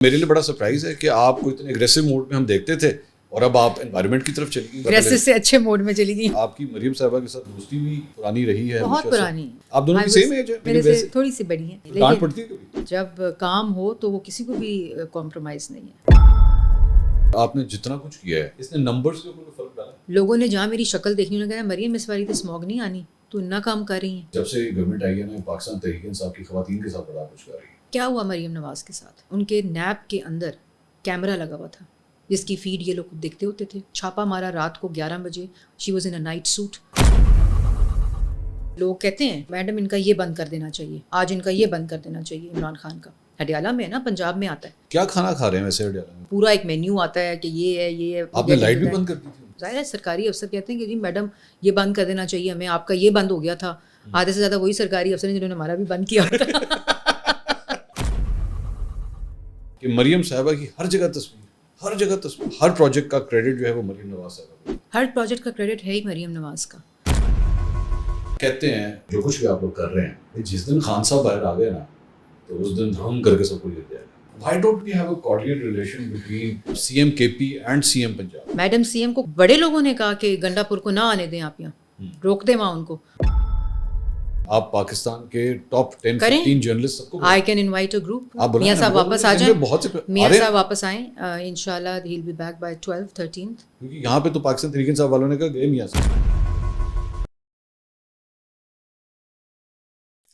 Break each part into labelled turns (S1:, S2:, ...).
S1: میرے لیے بڑا سرپرائز ہے کہ آپ کو اتنے ایگریسو موڈ میں ہم دیکھتے تھے اور اب آپ انوائرمنٹ کی طرف چلی گئی.
S2: ایگریسو سے اچھے موڈ میں چلی گئی.
S1: آپ کی مریم صاحبہ کے ساتھ دوستی بھی پرانی رہی ہے,
S2: بہت پرانی.
S1: آپ دونوں کی سیم ایج ہے,
S2: میرے سے تھوڑی سی بڑی ہیں,
S1: ڈانٹ پڑتی ہے کبھی
S2: جب کام ہو تو وہ کسی کو بھی کمپرومائز نہیں ہے.
S1: آپ نے جتنا کچھ کیا ہے اس نے نمبرز کے اوپر فرق ڈالا.
S2: لوگوں نے جہاں میری شکل دیکھنی انہوں نے کہا مریم اس باری تو اسموگ نہیں آنی, تو اتنا کام کر رہی ہیں.
S1: جب سے گورنمنٹ آئی ہے نا پاکستان تحریک انصاف کی خواتین کے ساتھ بڑا کچھ کر رہی ہے.
S2: کیا ہوا مریم نواز کے ساتھ؟ ان کے نیب کے اندر کیمرہ لگا ہوا تھا جس کی فیڈ یہ لوگ دیکھتے ہوتے تھے. چھاپا مارا رات کو 11 بجے, she was in a night suit. لوگ کہتے ہیں میڈم ان کا یہ بند کر دینا چاہیے, آج ان کا یہ بند کر دینا چاہیے. عمران خان کا ہڈیالہ میں ہے نا, پنجاب میں آتا ہے.
S1: کیا کھانا کھا رہے ہیں ویسے ہڈیالہ میں؟
S2: پورا ایک مینیو آتا ہے کہ یہ ہے یہ ہے.
S1: آپ نے لائٹ بھی بند کر دی تھی؟
S2: ظاہر ہے سرکاری افسر کہتے ہیں کہ جی میڈم یہ بند کر دینا چاہیے ہمیں, آپ کا یہ بند ہو گیا تھا. آدھے سے زیادہ وہی سرکاری افسر ہیں جنہوں نے ہمارا بھی بند کیا تھا.
S1: کہ مریم صاحبہ کی ہر جگہ تصویر, ہر پروجیکٹ کا کریڈٹ جو ہے وہ مریم نواز صاحبہ کو.
S2: ہر پروجیکٹ کا کریڈٹ ہے ہی مریم نواز کا.
S1: کہتے ہیں جو کچھ بھی آپ لوگ کر رہے ہیں, جس دن خان صاحب باہر آ گئے نا تو اس دن ہم کر کے سب کچھ دیتے ہیں. Why don't we have a cordial relation between CM KP and CM Punjab?
S2: Madam C M کو بڑے لوگوں نے کہا کہ گنڈا پور کو نہ آنے دیں, آپ یہاں روک دیں وہاں ان کو.
S1: آپ پاکستان کے ٹاپ 10-15 جرنلسٹ سب کو
S2: I can invite a group. میاں صاحب واپس آ جائیں, میاں صاحب واپس آئیں انشاءاللہ, he will be back by 12-13.
S1: کیونکہ یہاں پہ تو پاکستان تحریک انصاف والوں نے کہا گئے میاں صاحب.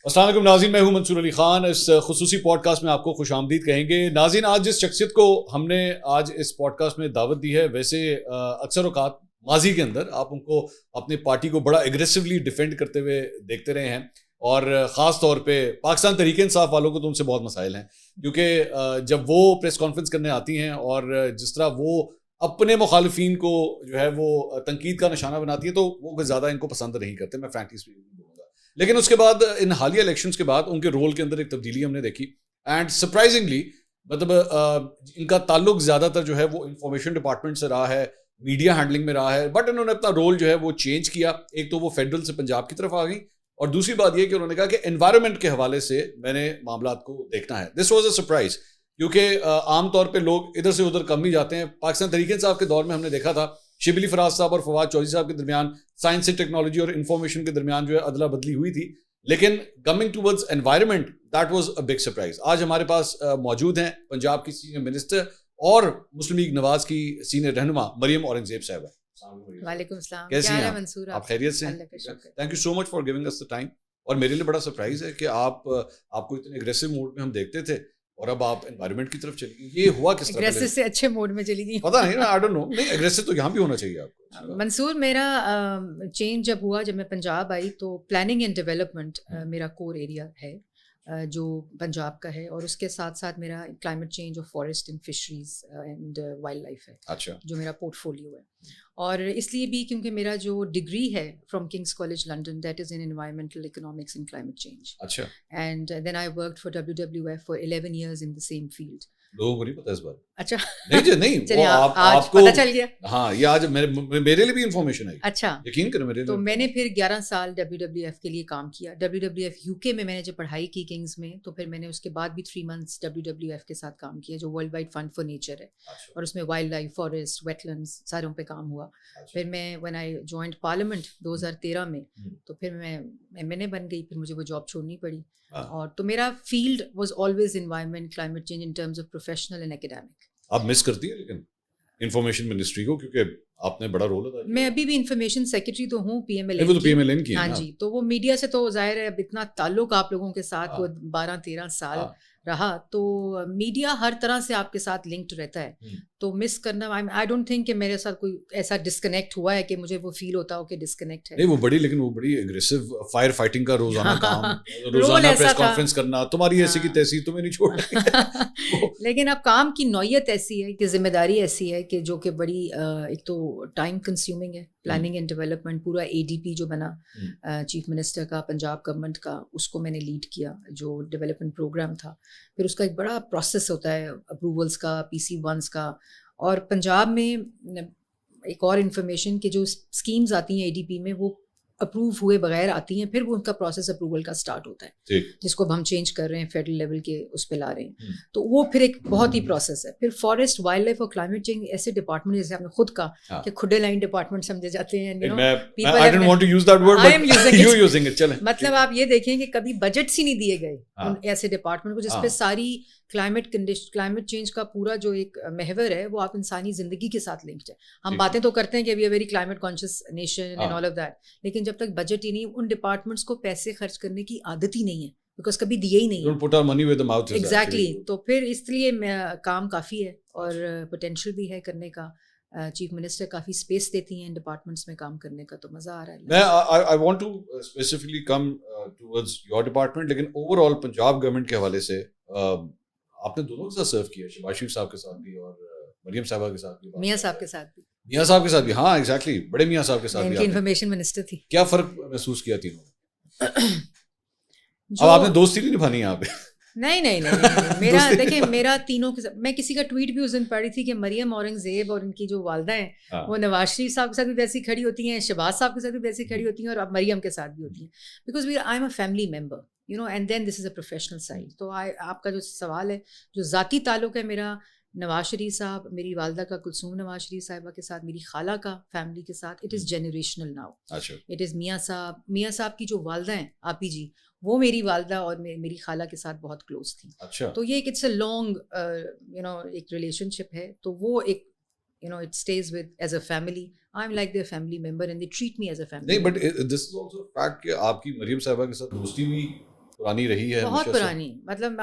S1: السلام علیکم ناظرین, میں ہوں منصور علی خان. اس خصوصی پوڈ کاسٹ میں آپ کو خوش آمدید کہیں گے. ناظرین, آج جس شخصیت کو ہم نے آج اس پوڈ کاسٹ میں دعوت دی ہے, ویسے اکثر اوقات ماضی کے اندر آپ ان کو اپنے پارٹی کو بڑا ایگریسولی ڈیفینڈ کرتے ہوئے دیکھتے رہے ہیں, اور خاص طور پہ پاکستان تحریک انصاف والوں کو تو ان سے بہت مسائل ہیں, کیونکہ جب وہ پریس کانفرنس کرنے آتی ہیں اور جس طرح وہ اپنے مخالفین کو جو ہے وہ تنقید کا نشانہ بناتی ہیں تو وہ زیادہ ان کو پسند نہیں کرتے. میں فرینکلی اسپیکنگ بولوں گا. لیکن اس کے بعد ان حالیہ الیکشنز کے بعد ان کے رول کے اندر ایک تبدیلی ہم نے دیکھی, اینڈ سرپرائزنگلی مطلب ان کا تعلق زیادہ تر جو ہے وہ انفارمیشن ڈپارٹمنٹ سے رہا ہے, میڈیا ہینڈلنگ میں رہا ہے, بٹ انہوں نے اپنا رول جو ہے وہ چینج کیا. ایک تو وہ فیڈرل سے پنجاب کی طرف آ گئی, اور دوسری بات یہ کہ انہوں نے کہا کہ انوائرمنٹ کے حوالے سے میں نے معاملات کو دیکھنا ہے. دس واز اے سرپرائز, کیونکہ عام طور پہ لوگ ادھر سے ادھر کم ہی جاتے ہیں. پاکستان تحریک انصاف کے دور میں ہم نے دیکھا تھا شبلی فراز صاحب اور فواد چودھری صاحب کے درمیان سائنس اینڈ ٹیکنالوجی اور انفارمیشن کے درمیان جو ہے ادلا بدلی ہوئی تھی, لیکن coming towards environment that was a big surprise. آج ہمارے پاس موجود ہیں پنجاب کی سینئر منسٹر اور مسلم لیگ نواز کی سینئر رہنما مریم اورنگزیب صاحبہ.
S2: وعلیکم السلام,
S1: کیسی ہیں
S2: منصور؟
S1: آپ خیریت سے ہیں؟ Thank you so much for giving us the time. اور میرے لیے بڑا سرپرائز ہے کہ آپ کو اتنے ایگریسو موڈ میں ہم دیکھتے تھے اور اب آپ انوائرمنٹ کی طرف چلی گئی. یہ ہوا کس طرح؟
S2: ایگریسو سے اچھے موڈ میں چلی گئی.
S1: پتہ نہیں نا, آئی ڈونٹ نو. نہیں, ایگریسو تو یہاں بھی ہونا چاہیے آپ کو.
S2: منصور, میرا چینج جب ہوا, جب میں پنجاب آئی تو پلاننگ اینڈ ڈیولپمنٹ میرا کور ایریا ہے جو پنجاب کا ہے, اور اس کے ساتھ ساتھ میرا کلائمیٹ چینج اور forest and fisheries and wildlife ہے.
S1: اچھا, جو
S2: میرا پورٹ فولیو ہے. اور اس لیے بھی کیونکہ میرا جو ڈگری ہے from King's College London, that is in environmental economics and climate change.
S1: اچھا,
S2: and then I worked for WWF for 11 years in the same field.
S1: لوگوں کو نہیں پتا اس بات.
S2: اچھا,
S1: نہیں, آپ کو پتا چل گیا. ہاں, یہ آج میرے لیے بھی انفارمیشن ہے.
S2: اچھا,
S1: یقین کریں میرے لیے.
S2: تو میں نے پھر 11 سال WWF کے لیے کام کیا. WWF UK میں نے جب پڑھائی کی کنگز میں, تو پھر میں نے اس کے بعد بھی 3 months WWF کے ساتھ کام کیا, جو World Wide Fund for Nature ہے, اور اس میں wildlife, forest, wetlands ساروں پہ کام ہوا. پھر میں when I joined پارلیمنٹ 2013 میں, تو پھر میں MNA بن گئی. پھر مجھے وہ جاب چھوڑنی پڑی. اور تو میرا field was always environment, climate change in terms of professional and academic.
S1: آپ مس کرتی ہیں لیکن انفارمیشن منسٹری کو, کیونکہ آپ نے بڑا رول ادا کیا.
S2: میں ابھی بھی انفارمیشن سیکرٹری تو ہوں PMLN کی. ہاں جی, تو وہ میڈیا سے تو ظاہر ہے اب اتنا تعلق آپ لوگوں کے ساتھ وہ 12-13 سال رہا, تو میڈیا ہر طرح سے آپ کے ساتھ لنکڈ رہتا ہے. تو مس کرنا, آئی ڈونٹ تھنک کہ میرے ساتھ کوئی ایسا ڈسکنیکٹ ہوا ہے کہ مجھے وہ فیل ہوتا ہو کہ ڈسکنیکٹ ہے.
S1: نہیں, وہ بڑی, لیکن وہ بڑی ایگریسو فائر فائٹنگ کا روزانہ کام, روزانہ پریس کانفرنس کرنا, تمہاری ایسی کی تیسی, تمہیں نہیں چھوڑنا.
S2: لیکن اب کام کی نوعیت ایسی ہے کہ ذمہ داری ایسی ہے کہ جو کہ بڑی, ایک تو ٹائم کنزیومنگ ہے. پلاننگ اینڈ ڈیولپمنٹ پورا ADP جو بنا چیف منسٹر کا پنجاب گورنمنٹ کا, اس کو میں نے لیڈ کیا, جو ڈیولپمنٹ پروگرام تھا. پھر اس کا ایک بڑا پروسیس ہوتا ہے اپروولس کا, PC1s کا. اور پنجاب میں ایک اور انفارمیشن کہ جو اسکیمز آتی ہیں ADP میں, وہ اپروو ہوئے بغیر آتی ہیں, پھر وہ ان کا پروسیس اپروول کا اسٹارٹ ہوتا ہے, جس کو اب ہم چینج کر رہے ہیں, فیڈرل لیول کے اس پہ لا رہے ہیں. تو وہ پھر ایک بہت ہی پروسیس ہے. پھر فارسٹ, وائلڈ لائف اور کلائمیٹ چینج ایسے ڈپارٹمنٹ جیسے آپ نے خود کہا کہ کھڈے لائن ڈپارٹمنٹ سمجھے جاتے ہیں, مطلب آپ یہ دیکھیں کہ کبھی بجٹس ہی نہیں دیے گئے ایسے ڈپارٹمنٹ کو جس پہ ساری کلائمیٹ چینج کا پورا جو ایک محور ہے وہ آپ انسانی زندگی کے ساتھ لنکڈ ہے. ہم باتیں تو کرتے ہیں کہ we are very climate conscious nation and all of that, لیکن جب تک بجٹ ہی نہیں, ان ڈپارٹمنٹس کو پیسے خرچ کرنے کی عادت ہی نہیں ہے, بیکاز کبھی دیے ہی نہیں ہے. ایگزیکٹلی. تو پھر اس لیے کام کافی ہے اور پوٹینشیل بھی ہے کرنے کا. چیف منسٹر کافی اسپیس دیتی ہیں ان ڈپارٹمنٹس میں کام کرنے کا, تو مزہ آ رہا ہے.
S1: میں I want to specifically come towards your department, لیکن اوور آل پنجاب گورنمنٹ کے حوالے سے آپ نے دونوں کے ساتھ سرو کیا, شہباز شریف صاحب کے ساتھ بھی اور مریم صاحبہ کے ساتھ بھی,
S2: میاں صاحب کے ساتھ بھی.
S1: میاں صاحب کے ساتھ بھی, ہاں ایگزیکٹلی, بڑے میاں صاحب کے ساتھ بھی.
S2: انفارمیشن منسٹر تھی.
S1: کیا فرق محسوس کیا تینوں میں؟ اب آپ نے دوستی نہیں نبھانی یہاں پہ.
S2: نہیں میرا دیکھیں, میرا تینوں کے ساتھ, میں کسی کا ٹویٹ بھی اس دن پڑھی تھی کہ مریم اورنگزیب اور ان کی جو والدہ ہیں وہ نواز شریف صاحب کے ساتھ بھی ویسی کھڑی ہوتی ہیں, شہباز صاحب کے ساتھ بھی ویسی کھڑی ہوتی ہیں, اور اب مریم کے ساتھ بھی ہوتی ہیں, because I am a family member, you know, and then this is a professional side. تو آپ کا جو سوال ہے, جو ذاتی تعلق ہے میرا نواز شریف صاحب, میری والدہ کا کلثوم نواز شریف صاحبہ کے ساتھ, میری خالہ کا فیملی کے ساتھ, it is generational now. It is میاں صاحب کی جو والدہ ہیں آپی جی, وہ میری والدہ اور میری خالہ کے ساتھ بہت کلوز تھیں. تو یہ ایک it's a long you know ایک ریلیشن شپ ہے, تو وہ ایک you know it stays with as a family. I'm like their family member and they treat me as a family.
S1: نہیں, but this is also a fact کہ آپ کی مریم صاحبہ کے ساتھ دوستی بھی پرانی رہی ہے,
S2: بہت پرانی. مطلب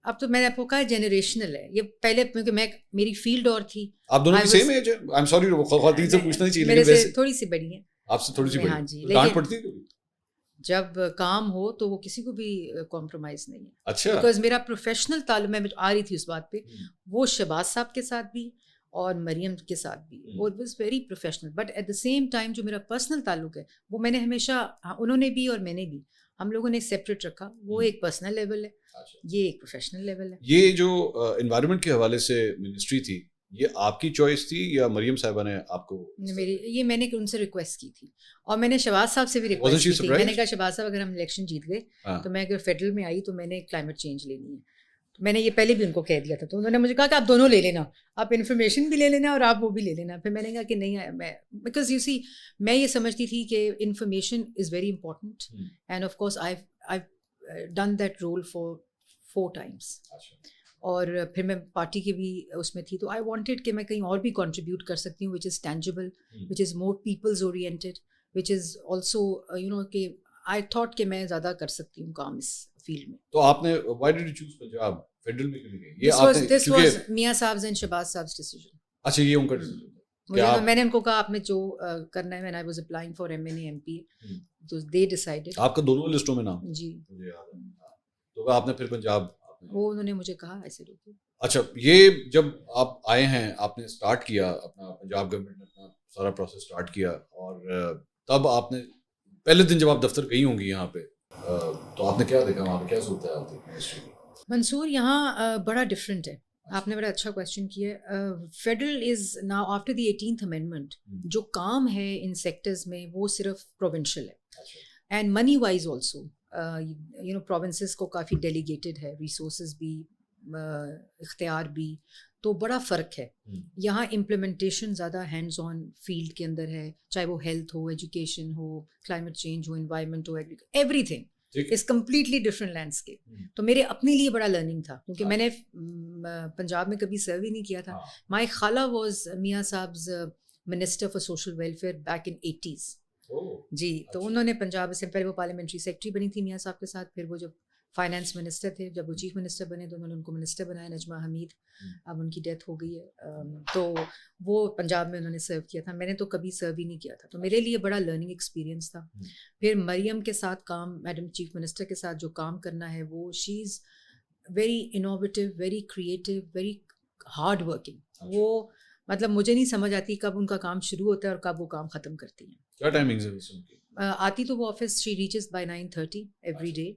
S2: اب تو میں نے آپ کو کہا جنریشنل ہے یہ. پہلے کیونکہ میری فیلڈ اور تھی.
S1: آپ دونوں کی سیم ایج ہے. آئی ایم سوری خواتین سے پوچھنا نہیں چاہیے,
S2: میرے سے تھوڑی سی بڑی ہیں.
S1: آپ سے تھوڑی سی بڑی.
S2: ہاں جی.
S1: ڈانٹ پڑتی ہے کبھی
S2: جب کام ہو تو وہ کسی کو بھی کمپرومائز نہیں ہے.
S1: اچھا.
S2: بیکاز میرا پروفیشنل تعلق, میں آ رہی تھی اس بات پہ, وہ شہباز صاحب کے ساتھ بھی اور مریم کے ساتھ بھی, وہ it was very professional. But at the same time جو میرا پرسنل تعلق ہے وہ میں نے ہمیشہ, انہوں نے بھی اور میں نے بھی, ہم لوگوں نے سیپریٹ رکھا. وہ ایک پرسنل لیول ہے, یہ ایک پروفیشنل لیول ہے.
S1: یہ جو انوائرمنٹ کے حوالے سے منسٹری تھی, یہ آپ کی چوائس تھی یا مریم صاحبہ نے آپ کو؟
S2: یہ میں نے ان سے ریکویسٹ کی تھی, اور میں نے شہباز صاحب سے بھی ریکویسٹ کی تھی. میں نے کہا شہباز صاحب اگر ہم الیکشن جیت گئے تو میں اگر فیڈرل میں آئی تو میں نے کلائمیٹ چینج لینی ہے. میں نے یہ پہلے بھی ان کو کہہ دیا تھا, تو انہوں نے مجھے کہا کہ آپ دونوں لے لینا, آپ انفارمیشن بھی لے لینا اور آپ وہ بھی لے لینا. پھر میں نے کہا کہ نہیں, میں بیکاز یو سی میں یہ سمجھتی تھی کہ information is very important, and of course I done that role for 4 times. اور پھر میں پارٹی کی بھی اس میں تھی, تو آئی وانٹیڈ کہ میں کہیں اور بھی کنٹریبیوٹ کر سکتی ہوں, which is tangible, which is more peoples oriented, which is also you know کہ آئی تھاٹ کہ میں زیادہ کر سکتی ہوں کام اس فیلڈ میں.
S1: تو آپ نے why did you choose Punjab federal میں کیوں نہیں گئے؟
S2: دس واز میاں صاحب اینڈ شہباز صاحب ڈیسیژن.
S1: اچھا, یہ ان کا ڈیسیژن.
S2: میں نے ان کو کہا آپ نے جو کرنا ہے, when I was applying for MNA MP, تو they decided.
S1: آپ کا دونوں لسٹوں میں نام
S2: جی,
S1: مجھے یاد ہے. تو آپ نے پھر پنجاب,
S2: وہ انہوں نے مجھے کہا ایسے روکو.
S1: اچھا, یہ جب آپ آئے ہیں, آپ نے اسٹارٹ کیا اپنا, پنجاب گورنمنٹ نے اپنا سارا پروسیس اسٹارٹ کیا, اور تب آپ نے پہلے دن جب آپ دفتر گئی ہوں گی یہاں پہ, تو آپ نے کیا دیکھا وہاں پہ, کیا صورتحال تھی؟
S2: منصور, یہاں بڑا ڈفرینٹ ہے. آپ نے بڑا اچھا کویشچن کیا ہے. Federal is now after the 18th amendment, جو کام ہے ان سیکٹرز میں وہ صرف پروونشل ہے, and money wise also you know provinces کو کافی ڈیلیگیٹڈ ہے, ریسورسز بھی, اختیار بھی, تو بڑا فرق ہے. یہاں امپلیمنٹیشن زیادہ ہینڈز آن فیلڈ کے اندر ہے, چاہے وہ health who, education who, climate change who, environment who, every thing is completely different landscape. تو میرے اپنے لیے بڑا لرننگ تھا, کیونکہ میں نے پنجاب میں کبھی سرو ہی نہیں کیا تھا. مائی خالہ واز میاں صاحبز minister for social welfare back in 80s. جی, تو انہوں نے پنجاب سے پہلے وہ پارلیمنٹری سیکرٹری بنی تھی میاں صاحب کے ساتھ, پھر وہ جب فائنانس منسٹر تھے, جب وہ چیف منسٹر بنے تو انہوں نے ان کو منسٹر بنایا, نجمہ حمید, اب ان کی ڈیتھ ہو گئی ہے. تو وہ پنجاب میں انہوں نے سرو کیا تھا, میں نے تو کبھی سرو ہی نہیں کیا تھا, تو میرے لیے بڑا لرننگ ایکسپیرینس تھا. پھر مریم کے ساتھ کام, میڈم چیف منسٹر کے ساتھ جو کام کرنا ہے, وہ she is very innovative, very creative, very hard working. وہ مطلب مجھے نہیں سمجھ آتی کب ان کا کام شروع ہوتا ہے اور کب وہ کام ختم کرتی ہیں.
S1: کیا ٹائمنگز ہیں ان کی؟
S2: آتی تو وہ office, she reaches by 9:30 every day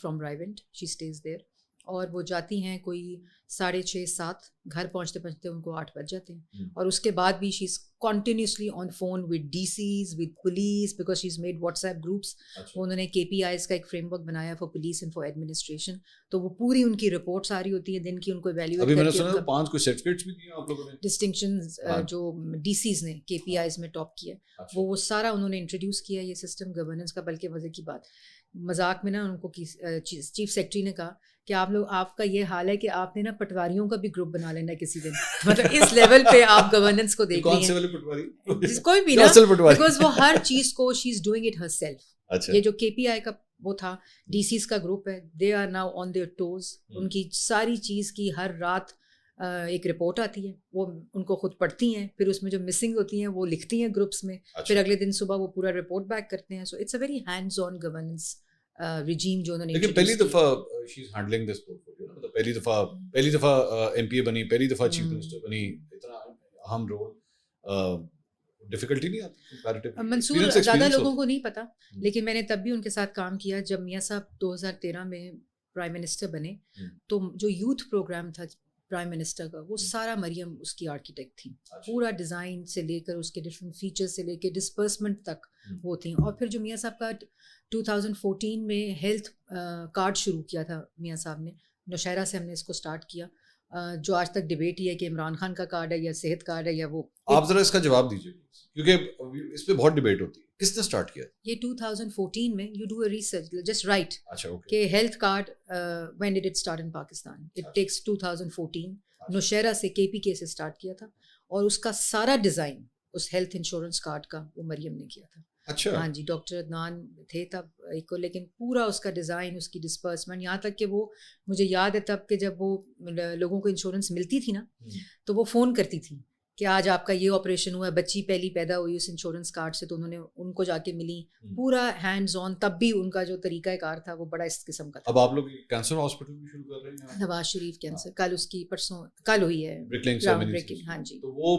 S2: from Raiwind, she stays there. اور وہ جاتی ہیں کوئی 6:30-7, گھر پہنچتے پہنچتے ان کو 8 بج جاتے ہیں. اور اس کے بعد بھی she is continuously on phone with D Cs with police because she is made WhatsApp groups. انہوں نے KPIs کا ایک فریم ورک بنایا for police and for administration. تو وہ پوری ان کی رپورٹس آ رہی ہوتی ہیں دن کی, ان کو ایویلیویٹ کر کے
S1: 5 کوئی سرٹیفکیٹس بھی دیے آپ لوگوں نے,
S2: ڈسٹنکشنز جو DCs نے KPIs میں ٹاپ کیا, وہ سارا انہوں نے انٹروڈیوس کیا یہ سسٹم گورننس کا. بلکہ مزے کی بات, مذاق میں نا ان کو چیف سیکرٹری نے کہا کہ آپ کا یہ حال ہے کہ آپ نے نا پٹواریوں کا بھی گروپ بنا لینا کسی دن. مطلب اس لیول پہ آپ گورننس کو دیکھ رہی ہیں, جس کوئی بھی نا, بیکاز وہ ہر چیز کو she is doing it herself. یہ جو KPI کا وہ تھا DCs کا گروپ ہے, they are now on their toes. ان کی ساری چیز کی ہر رات ایک رپورٹ آتی ہے, وہ ان کو خود پڑھتی ہیں, پھر اس میں جو مسنگ ہوتی ہیں وہ لکھتی ہیں گروپس میں, پھر اگلے دن صبح وہ پورا رپورٹ بیک کرتے ہیں. So it's a very hands on governance regime جو انہوں نے.
S1: لیکن پہلی دفعہ شی از ہینڈلنگ دس پورٹفولیو, مطلب پہلی دفعہ MP بنی, پہلی دفعہ چیف منسٹر بنی, اتنا اہم رول, ڈیفیکلٹی نہیں آتی؟
S2: منصور زیادہ لوگوں کو نہیں پتا, لیکن میں نے تب بھی ان کے ساتھ کام کیا جب میاں صاحب 2013 میں پرائم منسٹر بنے. تو جو یوتھ پروگرام تھا پرائم منسٹر کا, وہ سارا مریم اس کی آرکیٹیکٹ تھیں. پورا ڈیزائن سے لے کر اس کے ڈفرینٹ فیچر سے لے کے ڈسپرسمنٹ تک وہ تھیں. اور پھر جو میاں صاحب کا 2014 میں ہیلتھ کارڈ شروع کیا تھا میاں صاحب نے, نوشہرہ سے ہم نے اس کو اسٹارٹ کیا, جو آج تک ڈبیٹ ہی ہے کہ عمران خان کا کارڈ ہے یا صحت کارڈ ہے یا وہ.
S1: آپ ذرا اس کا جواب دیجیے کیونکہ اس پہ بہت ڈبیٹ ہوتی ہے. کس نے اسٹارٹ کیا
S2: یہ 2014 میں؟ You do a research, just right کہ health card when did it start in Pakistan. It takes 2014. Nowshera سے KPK سے اسٹارٹ کیا تھا, اور اس کا سارا ڈیزائن اس ہیلتھ انشورنس کارڈ کا وہ مریم نے کیا تھا. ہاں جی, ڈاکٹر عدنان تھے تب ایک کو, لیکن پورا اس کا ڈیزائن, اس کی ڈسپرسمنٹ, یہاں تک کہ وہ مجھے یاد ہے تب کہ جب وہ لوگوں کو انشورنس ملتی تھی نا, تو وہ فون کرتی تھی کہ آج آپ کا یہ آپریشن ہوا ہے, بچی پہلی پیدا ہوئی اس انشورنس کارڈ سے, تو انہوں نے ان کو جا کے ملی. پورا ہینڈز آن. تب بھی ان کا جو طریقہ کار تھا وہ بڑا اس قسم کا تھا.
S1: اب آپ لوگ کینسر ہاسپٹل بھی شروع کر رہے ہیں,
S2: نواز شریف کینسر, کل اس کی پرسوں کل ہوئی ہے بریکنگ. ہاں جی,
S1: تو وہ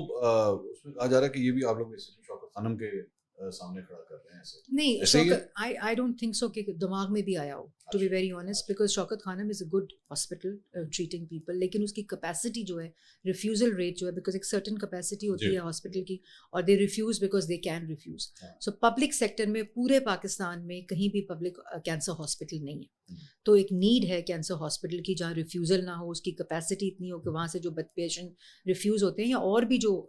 S1: اس میں کہا جا رہا ہے کہ یہ بھی آپ لوگ شوکت خانم کے سامنے کھڑا کر رہے ہیں.
S2: نہیں, شوکت I don't think so کہ دماغ میں بھی آیا ہو, to be very honest, because Shaukat Khanum is a good hospital treating people, لیکن اس کی کیپیسٹی جو ہے, ریفیوزل ریٹ جو ہے, بیکاز ایک سرٹن کیپیسٹی ہوتی ہے ہاسپٹل کی, اور they refuse because they can refuse. So public sector میں پورے پاکستان میں کہیں بھی پبلک کینسر ہاسپٹل نہیں ہے. تو ایک نیڈ ہے کینسر ہاسپٹل کی جہاں ریفیوزل نہ ہو, اس کی کیپیسٹی اتنی ہو کہ وہاں سے جو پیشنٹ ریفیوز ہوتے ہیں, یا اور بھی جو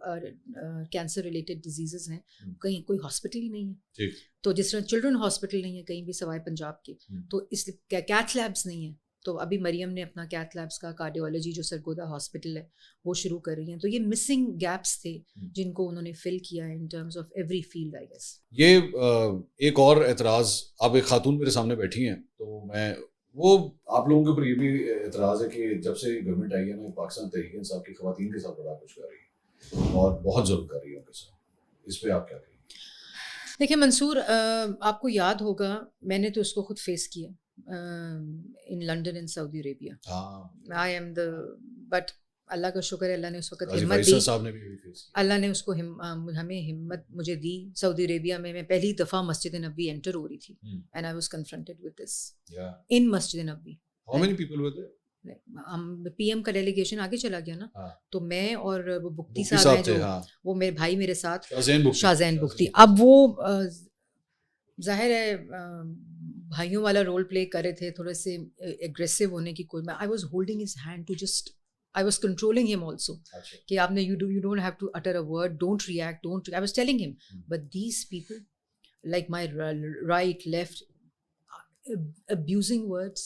S2: کینسر ریلیٹڈ ڈیزیزز ہیں, کہیں کوئی ہاسپٹل ہی نہیں ہے. تو جس طرح چلڈرن ہاسپٹل نہیں ہے کہیں بھی سوائے پنجاب کے, تو اس کیتھ لیبس نہیں ہیں. تو ابھی مریم نے اپنا کیتھ لیبس کا کارڈیولوجی جو سرگودا ہاسپٹل ہے وہ شروع کر رہی ہیں. تو یہ مسنگ گیپس تھے جن کو انہوں نے فل کیا ہے ان terms of every field I guess.
S1: یہ ایک اور اعتراض, آپ ایک خاتون میرے سامنے بیٹھی ہیں, تو میں وہ آپ لوگوں کے اوپر یہ بھی اعتراض ہے کہ جب سے گورنمنٹ آئی ہے نا, پاکستان تحریک انصاف کی خواتین کے ساتھ بڑا کچھ کر رہی ہے اور بہت ظلم کر رہی ہے ان کے ساتھ. اس پہ آپ کیا کہیں؟
S2: دیکھیں منصور, آپ کو یاد ہوگا میں نے تو اس کو خود فیس کیا in London in Saudi Arabia. I am the, but اللہ کا شکر ہے اللہ نے اس وقت ہمت دی, اللہ نے اس کو ہمیں ہمت مجھے دی. سعودی عربیہ میں پہلی دفعہ مسجد نبوی انٹر ہو رہی تھی, and I was confronted with this in Masjid Nabawi.
S1: How many people were there?
S2: ہم PM کا ڈیلیگیشن آگے چلا گیا نا, تو میں اور وہ بختی صاحب ہیں جو, وہ میرے بھائی میرے ساتھ, شاہزین بختی. اب وہ ظاہر ہے بھائیوں والا رول پلے کر رہے تھے, تھوڑے سے ایگریسو ہونے کی کوئی, I was holding his hand to just, I was controlling him also کہ آپ نے you don't have to utter a word, don't react, don't, I was telling him, but these people like my right left abusing words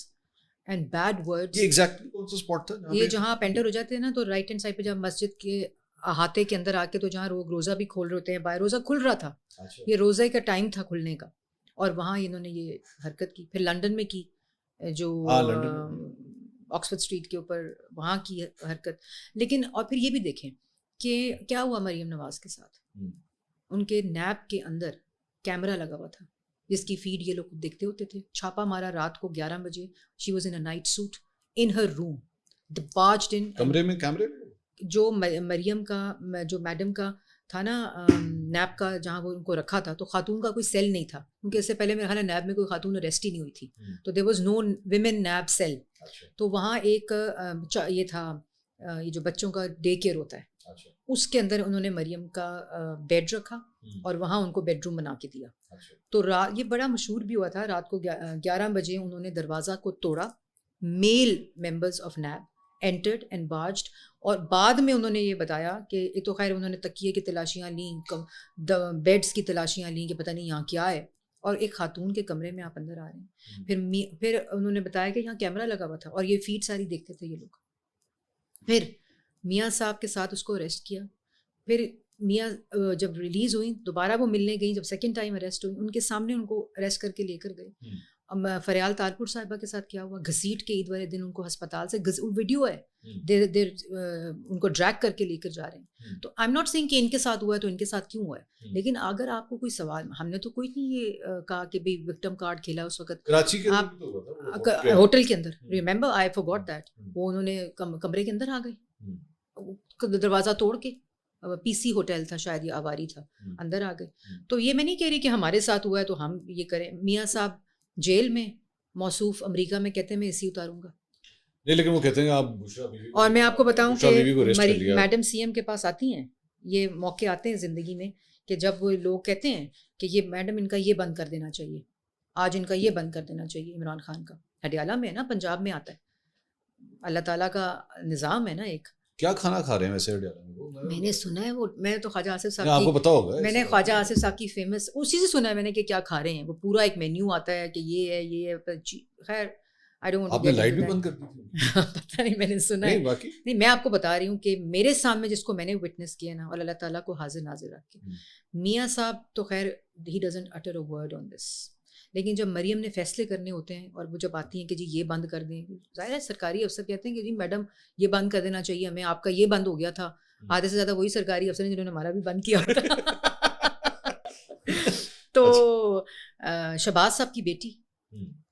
S2: and bad words.
S1: یہ exactly کون سا spot تھا
S2: یہ جہاں آپ انٹر ہو جاتے ہیں نا, تو رائٹ ہینڈ سائڈ پہ جب مسجد کے احاطے کے اندر آ کے, تو جہاں لوگ روزہ بھی کھول رہے ہوتے ہیں, باہر روزہ کھل رہا تھا, یہ روزہ کا ٹائم تھا کھلنے کا, اور وہاں انہوں نے یہ حرکت کی. پھر لنڈن میں کی, جو آکسفورڈ اسٹریٹ کے اوپر وہاں کی حرکت. لیکن اور پھر یہ بھی دیکھیں کہ کیا ہوا مریم نواز کے ساتھ. ان کے نیب کے اندر کیمرہ لگا ہوا تھا جس کی فیڈ یہ لوگ دیکھتے ہوتے تھے. چھاپا مارا رات کو 11 بجے, she was in a night suit in her room, کمرے میں کیمرے, جو مریم کا جو میڈم کا تھا نا نیب کا جہاں وہ ان کو رکھا تھا تو خاتون کا کوئی سیل نہیں تھا, کیونکہ اس سے پہلے میرے خیال ہے نیب میں کوئی خاتون اریسٹ ہی نہیں ہوئی تھی, تو there was no women NAB cell. تو وہاں ایک یہ تھا, یہ جو بچوں کا ڈے کیئر ہوتا ہے, اس کے اندر انہوں نے مریم کا بیڈ رکھا اور وہاں ان کو بیڈ روم بنا کے دیا. تو رات یہ بڑا مشہور بھی ہوا تھا, رات کو 11 بجے انہوں نے دروازہ کو توڑا, male members of NAB entered and barged, اور بعد میں انہوں نے یہ بتایا کہ ایک تو خیر انہوں نے تکیے کی تلاشیاں لیں, بیڈس کی تلاشیاں لیں کہ پتہ نہیں یہاں کیا ہے, اور ایک خاتون کے کمرے میں آپ اندر آ رہے ہیں. پھر انہوں نے بتایا کہ یہاں کیمرہ لگا ہوا تھا اور یہ فیڈ ساری دیکھتے تھے یہ لوگ. پھر میاں صاحب کے ساتھ اس کو اریسٹ کیا. پھر میاں جب ریلیز ہوئی دوبارہ وہ ملنے گئی, جب سیکنڈ ٹائم اریسٹ ہوئی ان کے سامنے ان کو اریسٹ کر کے لے کر گئے. فریال تالپور صاحبہ کے ساتھ کیا ہوا, گھسیٹ کے عید والے دن ان کو ہسپتال سے ویڈیو ہے, ان کو ڈریگ کر کے لے کر جا رہے ہیں. تو آئی ایم ناٹ سیئنگ کہ ان کے ساتھ ہوا ہے تو ان کے ساتھ کیوں ہوا ہے, لیکن اگر آپ کو کوئی سوال, ہم نے تو کوئی نہیں یہ کہا کہ بھائی وکٹم کارڈ کھیلا اس وقت آپ ہوٹل کے اندر, ریممبر آئی فارگاٹ دیٹ, وہ انہوں نے کمرے کے اندر آ گئے دروازہ توڑ کے, پی سی ہوٹل تھا شاید یہ آواری تھا, اندر آ گئے. تو یہ میں نہیں کہہ رہی کہ ہمارے ساتھ ہوا ہے تو ہم یہ کریں. میاں صاحب جیل میں موصوف, امریکہ میں کہتے ہیں میں اسی اتاروں گا,
S1: نہیں لیکن وہ کہتے ہیں آپ,
S2: اور میں آپ کو بتاؤں کہ میڈم سی ایم کے پاس آتی ہیں, یہ موقع آتے ہیں زندگی میں کہ جب وہ لوگ کہتے ہیں کہ یہ میڈم ان کا یہ بند کر دینا چاہیے, آج ان کا یہ بند کر دینا چاہیے عمران خان کا. ہڈیالہ میں ہے نا, پنجاب میں آتا ہے, اللہ تعالیٰ کا نظام ہے نا ایک.
S1: کیا کھانا کھا رہے ہیں ویسے ہڈیالہ میں؟
S2: میں نے سنا ہے وہ, میں تو خواجہ آصف صاحب
S1: آپ کو پتا ہوگا,
S2: میں نے خواجہ آصف صاحب کی فیمس اسی سے سنا ہے میں نے کہ کیا کھا رہے ہیں, وہ پورا ایک مینیو آتا ہے کہ یہ ہے یہ ہے. خیر
S1: آپ نے لائٹ بھی بند کر دی تھی؟
S2: پتہ نہیں, میں نے سنا ہے. نہیں میں آپ کو بتا رہی ہوں کہ میرے سامنے جس کو میں نے وٹنس کیا نا, اور اللہ تعالیٰ کو حاضر ناظر رکھ کے, میاں صاحب تو خیر he doesn't اٹر a word on دس, لیکن جب مریم نے فیصلے کرنے ہوتے ہیں اور وہ جب آتی ہیں کہ جی یہ بند کر دیں, ظاہر ہے سرکاری افسر کہتے ہیں کہ جی میڈم یہ بند کر دینا چاہیے ہمیں, آپ کا یہ بند ہو گیا تھا. آدھے سے زیادہ وہی سرکاری افسر ہیں جنہوں نے ہمارا بھی بند کیا تھا. تو شہباز صاحب کی بیٹی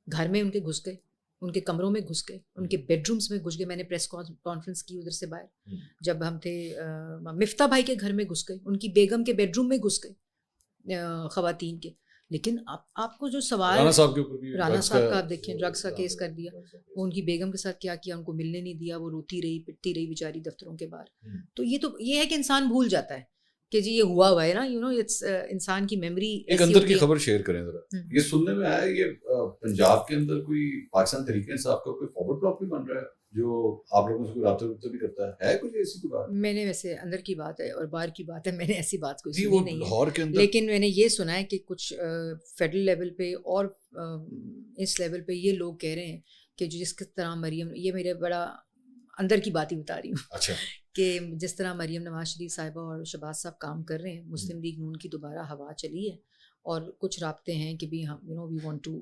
S2: گھر میں ان کے گھس گئے, ان کے کمروں میں گھس گئے, ان کے بیڈ رومس میں گھس گئے. میں نے پریس کانفرنس کی ادھر سے باہر, جب ہم تھے مفتاح بھائی کے گھر میں گھس گئے, ان کی بیگم کے بیڈ روم میں گھس گئے خواتین کے. لیکن آپ کو جو سوال رانا صاحب کا آپ دیکھیں, ڈرگس کا کیس کر دیا, وہ ان کی بیگم کے ساتھ کیا کیا, ان کو ملنے نہیں دیا, وہ روتی رہی پٹتی رہی بیچاری دفتروں کے باہر. تو یہ ہے کہ انسان بھول جاتا ہے کہ جی یہ ہوا ہے نا, یو نو اٹس انسان کی میموری.
S1: ایک اندر کی خبر شیئر کریں ذرا, یہ سننے میں آیا یہ پنجاب کے اندر کوئی پاکستان تحریک انصاف کا کوئی فارورڈ بلاک بھی بن رہا ہے جو آپ لوگوں سے کوئی رابطہ بھی کرتا ہے کچھ ایسی کوئی بات؟
S2: میں نے ویسے اندر کی بات ہے اور باہر کی بات ہے, میں نے ایسی بات کوئی سنی نہیں ہے, لیکن میں نے یہ سنا ہے کہ کچھ فیڈرل لیول پہ اور اس لیول پہ یہ لوگ کہہ رہے ہیں کہ جس طرح مریم, یہ میرے بڑا اندر کی بات ہی بتا رہی ہوں,
S1: اچھا,
S2: کہ جس طرح مریم نواز شریف صاحبہ اور شہباز صاحب کام کر رہے ہیں, مسلم لیگ نون کی دوبارہ ہوا چلی ہے, اور کچھ رابطے ہیں کہ بھی ہم we want to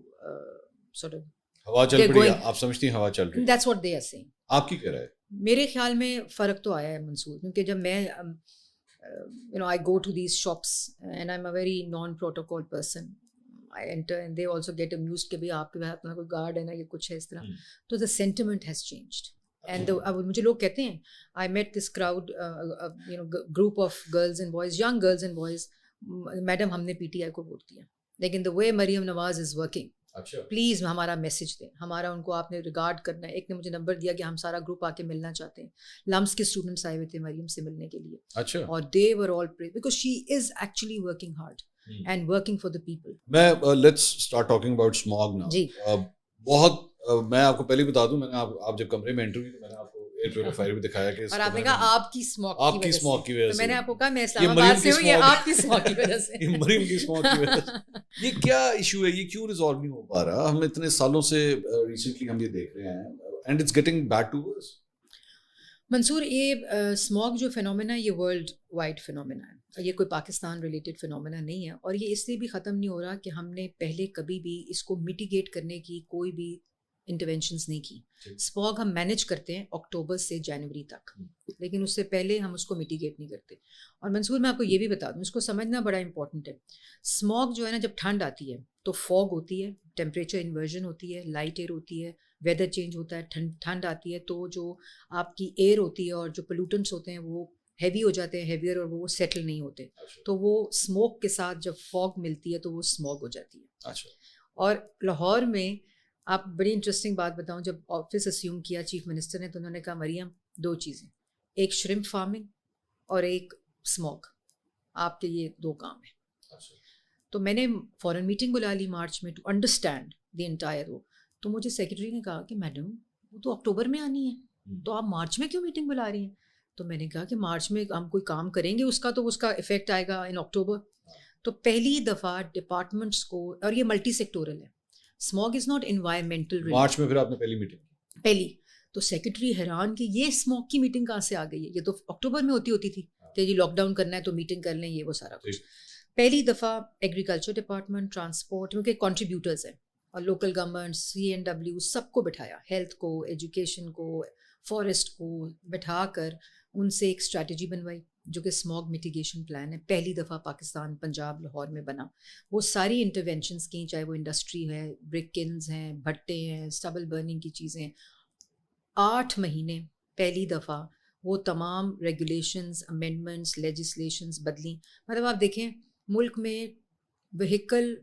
S2: sort of
S1: ہوا چل پڑی ہے. آپ سمجھتی ہیں ہوا چل رہی ہے؟
S2: That's what they are saying.
S1: آپ کی کیا رائے؟
S2: میرے خیال میں فرق تو آیا ہے منصور, کیونکہ جب میں I go to these shops and I am a very non protocol person, I enter and they also get amused کہ بھائی آپ کے اپنا کوئی گارڈ ہے نا, یہ کچھ ہے اس طرح. تو the sentiment has changed, and اب مجھے لوگ کہتے ہیں, I met this crowd group of girls and boys, young girls and boys, madam ہم نے پی ٹی آئی کو ووٹ دیا, لیکن the way Maryam Nawaz is working, please ہمارا میسج دیں, ہمارا ان کو آپ نے ریگارڈ کرنا ہے. ایک نے مجھے نمبر دیا کہ ہم سارا گروپ آ کے ملنا چاہتے ہیں, لمس کے اسٹوڈنٹس آئے ہوئے تھے مریم سے ملنے کے لیے,
S1: اچھا,
S2: اور they were all praise because she is actually working hard and working for the people.
S1: میں let's start talking about smog now.
S2: جی,
S1: بہت میں آپ کو پہلے بتا دوں, میں نے آپ جب کمرے میں انٹر ہوئی تو میں نے آپ کو ایئر پیوریفائر بھی دکھایا کہ,
S2: اور آپ نے کہا آپ کی اسموک کی وجہ سے,
S1: سے
S2: میں نے آپ کو کہا میں اسلام آباد سے ہوں, یہ آپ کی اسموک کی وجہ سے,
S1: یہ مریم کی اسموک کی وجہ سے. یہ کیا ایشو ہے, یہ کیوں ریزالو نہیں ہو پا رہا؟ ہم اتنے سالوں سے ریسنٹلی ہم یہ دیکھ رہے ہیں and it's getting back to worse.
S2: Mansoor, یہ اسموگ جو فینومینا ہے یہ ورلڈ وائڈ فینومینا ہے, یہ کوئی پاکستان ریلیٹڈ فینومینا نہیں ہے, اور یہ اس لیے بھی ختم نہیں ہو رہا کہ ہم نے پہلے کبھی بھی اس کو میٹیگیٹ کرنے کی کوئی بھی انٹرونشنس نہیں کی. اسموگ ہم مینیج کرتے ہیں اکتوبر سے جنوری تک, لیکن اس سے پہلے ہم اس کو میٹیگیٹ نہیں کرتے. اور منصور میں آپ کو یہ بھی بتا دوں, اس کو سمجھنا بڑا امپورٹنٹ ہے. اسموگ جو ہے نا, جب ٹھنڈ آتی ہے تو فوگ ہوتی ہے, ٹیمپریچر انورژن ہوتی ہے, لائٹ ایئر ہوتی ہے, ویدر چینج ہوتا ہے, ٹھنڈ آتی ہے تو جو آپ کی ایئر ہوتی ہے اور جو پولوٹنٹس ہوتے ہیں وہ ہیوی ہو جاتے ہیں ہیویئر اور وہ سیٹل نہیں ہوتے, تو وہ اسموک کے ساتھ جب فوگ ملتی ہے تو وہ اسموگ ہو جاتی ہے. اور لاہور میں آپ بڑی انٹرسٹنگ بات بتاؤں, جب آفس اسیوم کیا چیف منسٹر نے تو انہوں نے کہا مریم 2 چیزیں, ایک شرمپ فارمنگ اور ایک اسموک, آپ کے یہ 2 کام ہیں. تو میں نے فورن میٹنگ بلا لی مارچ میں ٹو انڈرسٹینڈ دی انٹائر وہ. تو مجھے سیکرٹری نے کہا کہ میڈم وہ تو اکتوبر میں آنی ہے, تو آپ مارچ میں کیوں میٹنگ بلا رہی ہیں؟ تو میں نے کہا کہ مارچ میں ہم کوئی کام کریں گے اس کا تو اس کا افیکٹ آئے گا ان اکتوبر. تو پہلی دفعہ ڈپارٹمنٹس کو, اور یہ ملٹی سیکٹورل ہے, smog is not environmental.
S1: March میں پھر آپ نے پہلی میٹنگ
S2: پہلی, تو سیکرٹری حیران کہ یہ اسموگ کی میٹنگ کہاں سے آ گئی ہے, یہ تو اکتوبر میں ہوتی تھی کہ جی لاک ڈاؤن کرنا ہے تو میٹنگ کر لیں, یہ وہ سارا کچھ. پہلی دفعہ ایگریکلچر ڈپارٹمنٹ, ٹرانسپورٹ, کیونکہ کنٹریبیوٹرز ہیں, اور لوکل گورنمنٹ, CNW, سب کو بٹھایا, ہیلتھ کو, ایجوکیشن کو, فارسٹ کو بٹھا کر ان سے ایک اسٹریٹجی بنوائی جو کہ اسموگ میٹیگیشن پلان ہے. پہلی دفعہ پاکستان پنجاب لاہور میں بنا. وہ ساری انٹرونشنس کی, چاہے وہ انڈسٹری ہے, برک کلز ہیں, بھٹے ہیں, اسٹبل برننگ کی چیزیں, 8 مہینے پہلی دفعہ وہ تمام ریگولیشنز, امینڈمنٹس, لیجسلیشنز بدلیں. مطلب آپ دیکھیں ملک میں وہیکل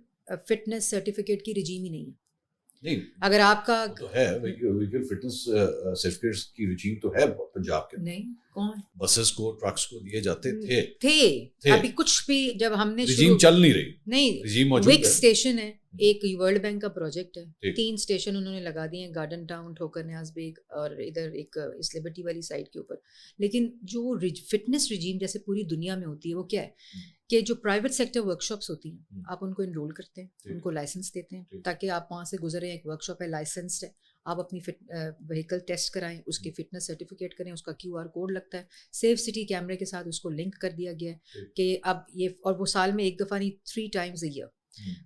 S2: فٹنس سرٹیفکیٹ کی رجیم ہی نہیں ہے.
S1: نہیں
S2: اگر آپ کا
S1: تو ہے وہیکل فٹنس سرٹیفکیٹس کی رجیم تو ہے پنجاب کے,
S2: نہیں کون
S1: بسز کو, ٹرکس کو دیے جاتے
S2: تھے. ابھی کچھ بھی جب ہم نے
S1: رجیم چل نہیں رہی,
S2: نہیں,
S1: رجیم موجود ہے.
S2: وکس اسٹیشن ہے ایک, ورلڈ بینک کا پروجیکٹ ہے, 3 اسٹیشن انہوں نے لگا دیے ہیں, گارڈن ٹاؤن, ٹھوکر نیاز بیگ, اور ادھر ایک اس لبرٹی والی سائڈ کے اوپر. لیکن جو فٹنس رجیم جیسے پوری دنیا میں ہوتی ہے وہ کیا ہے کہ جو پرائیویٹ سیکٹر ورک شاپس ہوتی ہیں, آپ ان کو انرول کرتے ہیں, ان کو لائسنس دیتے ہیں تاکہ آپ وہاں سے گزریں, ایک ورک شاپ ہے لائسنسڈ ہے, آپ اپنی وہیکل ٹیسٹ کرائیں, اس کی فٹنس سرٹیفکیٹ کریں, اس کا QR کوڈ لگتا ہے, سیف سٹی کیمرے کے ساتھ اس کو لنک کر دیا گیا ہے کہ اب یہ, اور وہ سال میں 1 دفعہ نہیں 3 ٹائمز اے ایئر.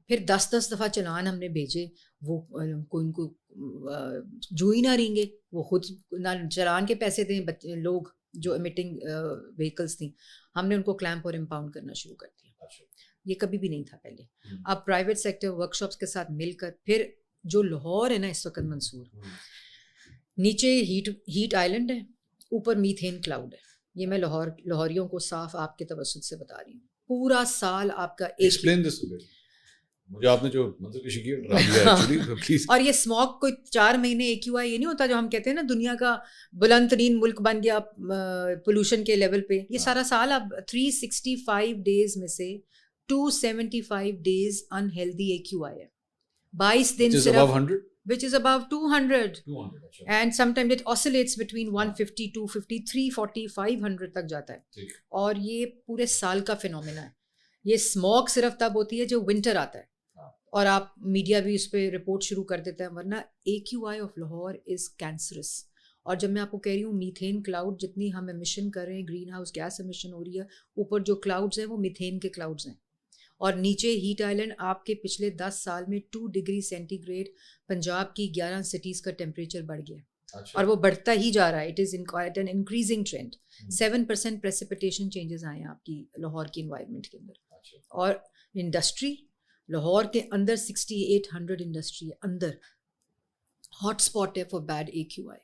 S2: پھر 10 دفعہ چلان ہم نے بھیجے, وہ ان کو جو ہی نہ رہیں گے, وہ خود نہ چلان کے پیسے دیں, لوگ جو امیٹنگ وہیکلس تھیں, ہم نے ان کو کلیمپ اور امپاؤنڈ کرنا شروع کر دیا. یہ کبھی بھی نہیں تھا پہلے. اب پرائیویٹ سیکٹر ورک شاپس کے ساتھ مل کر, پھر جو لاہور ہے نا اس وقت منصور, نیچے ہیٹ آئلینڈ ہے, اوپر میتھین کلاؤڈ ہے. یہ میں لاہوریوں کو صاف آپ کے توسط سے بتا رہی ہوں. پورا سال آپ کا
S1: ایکسپلین دس مجھے, آپ نے جو منظر کشی کی ڈرا دیا ایکچولی پلیز.
S2: اور یہ اسموگ کوئی 4 مہینے AQI یہ نہیں ہوتا جو ہم کہتے ہیں نا دنیا کا بلند ترین ملک بن گیا پولوشن کے لیول پہ. یہ سارا سال اب 365 ڈیز میں سے 275 ڈیز انہیلدی AQI ہے. 22 دن صرف, which is above 200 and sometimes it oscillates between 150, 250, 340, 500 تک جاتا ہے. اور یہ پورے سال کا فینومینا ہے. یہ اسموگ صرف تب ہوتی ہے جو ونٹر آتا ہے, اور آپ میڈیا بھی اس پہ رپورٹ شروع کر دیتا ہے, ورنہ AQI of Lahore is cancerous. اور جب میں آپ کو کہہ رہی ہوں میتھین کلاؤڈ جتنی ہم ایمیشن کر رہے ہیں, گرین ہاؤس گیس ایمیشن ہو رہی ہے, اوپر جو کلاؤڈز ہیں وہ میتھین کے کلاؤڈز ہیں. اور نیچے ہیٹ آئلینڈ, آپ کے پچھلے 10 سال میں 2 ڈگری سینٹی گریڈ پنجاب کی 11 سٹیز کا ٹیمپریچر بڑھ گیا, اور وہ بڑھتا ہی جا رہا ہے. It is an increasing trend. 7% precipitation changes آئے ہیں آپ کی لاہور کی انوائرمنٹ کے اندر. اور انڈسٹری لاہور کے اندر 6800 انڈسٹری ہے, اندر ہاٹ اسپاٹ ہے فار بیڈ AQI.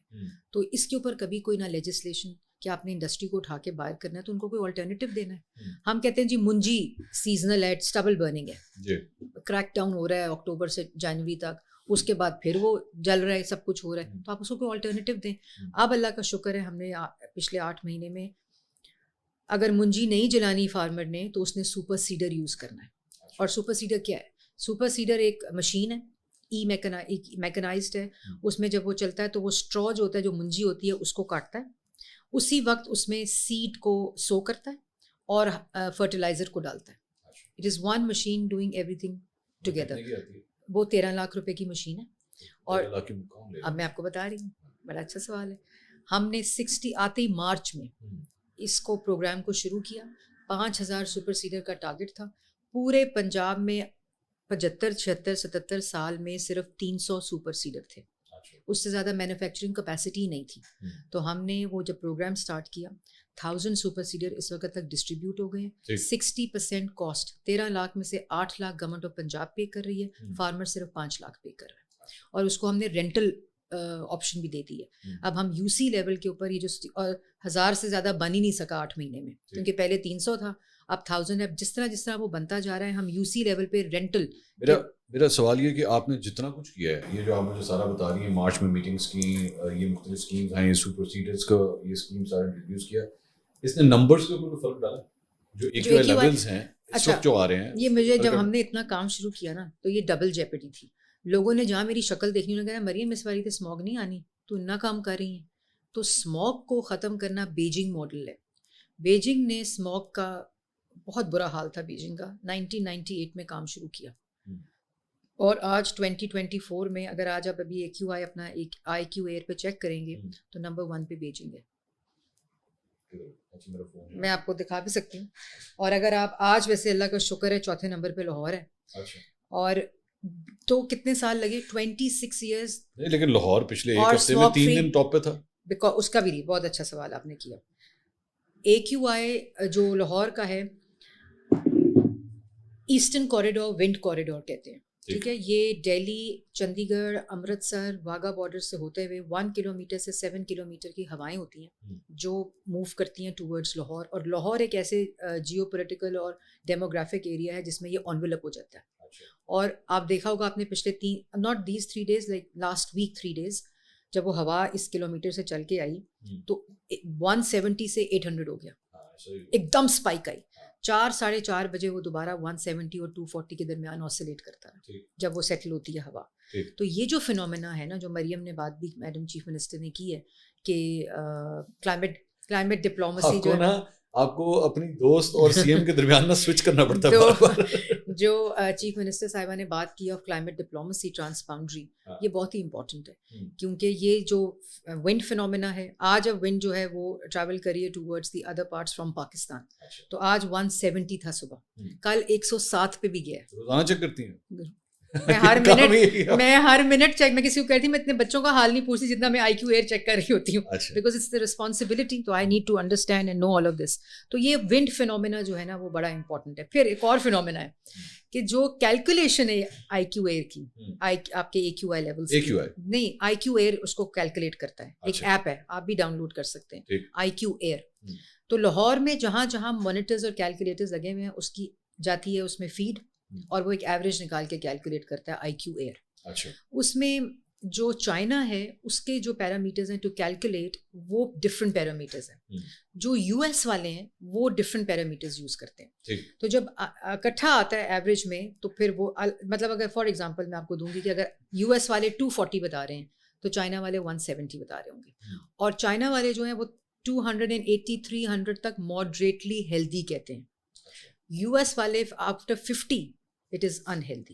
S2: تو اس کے اوپر کبھی کوئی نہ لیجسلیشن کہ آپ نے انڈسٹری کو اٹھا کے باہر کرنا ہے, تو ان کو کوئی آلٹرنیٹیو دینا ہے. ہم کہتے ہیں جی منجی سیزنل ہے, اسٹبل برننگ ہے, کریک ڈاؤن ہو رہا ہے اکتوبر سے جنوری تک, اس کے بعد پھر وہ جل رہا ہے, سب کچھ ہو رہا ہے, تو آپ اس کو کوئی آلٹرنیٹیو دیں. اب اللہ کا شکر ہے ہم نے پچھلے 8 مہینے میں اگر منجی نہیں جلانی فارمر نے تو اس نے سپر سیڈر یوز کرنا ہے. اور سپر سیڈر کیا ہے؟ سپر سیڈر ایک مشین ہے, میکنائزڈ ہے. اس میں جب وہ چلتا ہے تو وہ اسٹرا جو ہوتا ہے, جو منجی ہوتی ہے, اس کو کاٹتا ہے, اسی وقت اس میں سیڈ کو سو کرتا ہے اور فرٹیلائزر کو ڈالتا ہے. It is one machine doing every thing together. وہ 13 لاکھ روپے کی مشین ہے. اور اب میں آپ کو بتا رہی ہوں, بڑا اچھا سوال ہے. ہم نے 60 آتے مارچ میں اس کو پروگرام کو شروع کیا. 5000 سپر سیڈر کا ٹارگٹ تھا. پورے پنجاب میں 75, 76, 77 سال میں صرف 300 سپر سیڈر تھے. اس سے زیادہ مینوفیکچرنگ کیپیسٹی نہیں تھی. تو ہم نے وہ جب پروگرام سٹارٹ کیا, 1000 سپر سیڈر اس وقت تک ڈسٹریبیوٹ ہو گئے ہیں. 60% کاسٹ, 13 لاکھ میں سے 8 لاکھ گورنمنٹ آف پنجاب پے کر رہی ہے, فارمر صرف 5 لاکھ پے کر رہا ہے. اور اس کو ہم نے رینٹل آپشن بھی دیتی ہے. اب ہم UC لیول کے اوپر یہ جو 1000 سے زیادہ بن ہی نہیں سکا 8 مہینے میں, کیونکہ پہلے 300 تھا, اب 1000 ہے. جس طرح وہ بنتا جا رہا ہے ہم UC لیول پہ رینٹل.
S1: میرا سوال یہ کہ آپ نے جتنا کچھ کیا ہے, یہ جو آپ مجھے سارا بتا رہی ہیں, مارچ میں میٹنگس کی, یہ مختلف اسکیمز ہیں, یہ سپر سیڈرز کا یہ اسکیم سارا انٹروڈیوس کیا, اس نے نمبرز کے کوئی فرق ڈالا جو AQI لیولز ہیں اس وقت جو آ رہے ہیں؟
S2: یہ مجھے جب ہم نے اتنا کام شروع کیا نا تو یہ ڈبل جیپڈی تھی. لوگوں نے جہاں میری شکل دیکھنی انہوں نے کہا مریم اس باری تو اسموگ نہیں آنی, تو اتنا کام کر رہی ہیں. تو اسموگ کو ختم کرنا بیجنگ ماڈل ہے. بیجنگ نے اسموگ کا بہت برا حال تھا بیجنگ کا, 1998 میں کام شروع کیا, اور آج 2024 میں اگر آج آپ ابھی AQI اپنا IQ ایئر پہ چیک کریں گے تو نمبر 1 پہ بیجنگ ہے. میں آپ کو دکھا بھی سکتی ہوں. اور اگر آپ آج ویسے اللہ کا شکر ہے چوتھے نمبر پہ لاہور ہے. اور تو کتنے سال لگے, 26 ایئرز.
S1: لیکن لاہور پچھلے ایک ہفتے میں 3 دن ٹاپ پہ تھا.
S2: اس کا بھی بہت اچھا سوال آپ نے کیا. AQI جو لاہور کا ہے ایسٹرن کوریڈور ونڈ کوریڈور کہتے ہیں, ٹھیک ہے. یہ دہلی, چندی گڑھ, امرتسر, واگا بارڈر سے ہوتے ہوئے 1 کلومیٹر سے 7 کلومیٹر کی ہوائیں ہوتی ہیں جو موو کرتی ہیں ٹورڈز لاہور. اور لاہور ایک ایسے جیو پولیٹیکل اور ڈیموگرافک ایریا ہے جس میں یہ انویلپ ہو جاتا ہے. اور آپ دیکھا ہوگا آپ نے پچھلے 3 days like last week 3 days جب وہ ہوا اس کلومیٹر سے چل کے آئی تو 170 سے 800 ہو گیا, ایک دم اسپائک آئی. 4-4:30 بجے وہ دوبارہ 170 اور 240 کے درمیان آسیلیٹ کرتا ہے جب وہ سیٹل ہوتی ہے ہوا. تو یہ جو فنومینا ہے نا, جو مریم نے بات بھی میڈم چیف منسٹر نے کی ہے کہ کلائمیٹ ڈپلومیسی جو ہے,
S1: آپ کو اپنی دوست اور CM کے درمیان نا سوئچ کرنا پڑتا ہے.
S2: جو چیف منسٹر صاحبہ نے بات کی of climate diplomacy transboundary, یہ بہت ہی امپورٹنٹ ہے کیونکہ یہ جو ونڈ فنومینا ہے, آج اب ونڈ جو ہے وہ ٹریول کریے towards the other parts from Pakistan. تو آج 170 تھا صبح, کل 107 پہ بھی گیا.
S1: روزانہ چیک کرتی ہیں؟
S2: میں ہر منٹ چیک, میں کسی کو کہتی ہوں میں اتنے بچوں کا حال نہیں پوچھتی جتنا میں IQ ایئر چیک کر رہی ہوتی ہوں, بیکاز اٹس دا ریسپانسبلٹی. تو I need to understand and know all of this. تو یہ ونڈ فنومینا جو ہے نا وہ بڑا امپورٹنٹ ہے. پھر ایک اور فنومینا ہے کہ جو کیلکولیشن ہے IQ ایئر کی, آپ کے AQI لیول نہیں, IQ ایئر اس کو کیلکولیٹ کرتا ہے. ایک ایپ ہے, آپ بھی ڈاؤن لوڈ کر سکتے ہیں, IQ ایئر. تو لاہور میں جہاں جہاں مانیٹرز اور کیلکولیٹرز لگے ہوئے ہیں اس کی جاتی ہے اس میں فیڈ, اور وہ ایک ایوریج نکال کے کیلکولیٹ کرتا ہے IQ ایئر. اس میں جو چائنا ہے اس کے جو پیرامیٹرز ہیں ٹو کیلکولیٹ وہ ڈفرینٹ پیرامیٹرز ہیں. جو US والے ہیں وہ ڈفرینٹ پیرامیٹرز یوز کرتے ہیں. تو جب اکٹھا آتا ہے ایوریج میں تو پھر وہ مطلب اگر فار ایگزامپل میں آپ کو دوں گی کہ اگر US والے 240 بتا رہے ہیں تو چائنا والے 170 بتا رہے ہوں گے. اور چائنا والے جو ہیں وہ 280-300 تک ماڈریٹلی ہیلدی کہتے ہیں. US والے after 50 it is unhealthy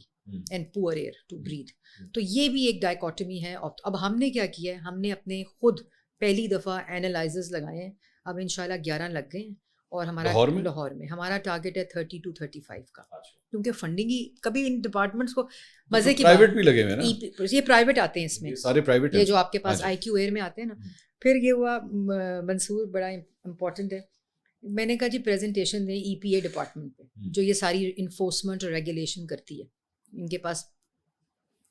S2: and پور ایئر ٹو بریتھ. تو یہ بھی ایک ڈائیکوٹمی ہے. اب ہم نے کیا کیا ہے, ہم نے اپنے خود پہلی دفعہ اینالائزرز لگائے ہیں. اب انشاءاللہ 11 لگ گئے ہیں, اور ہمارا لاہور میں ہمارا ٹارگیٹ ہے 30-35 کا, کیونکہ فنڈنگ ہی کبھی ان ڈپارٹمنٹس کو مزے کی
S1: پرائیویٹ بھی لگے ہوئے نا,
S2: یہ پرائیویٹ آتے ہیں اس میں,
S1: سارے پرائیویٹ,
S2: یہ جو آپ کے پاس IQ ایئر میں آتے ہیں نا. پھر یہ ہوا منصور, بڑا امپورٹنٹ ہے, میں نے کہا جی پریزنٹیشن دیں EPA ڈپارٹمنٹ پہ جو یہ ساری انفورسمنٹ اور ریگولیشن کرتی ہے. ان کے پاس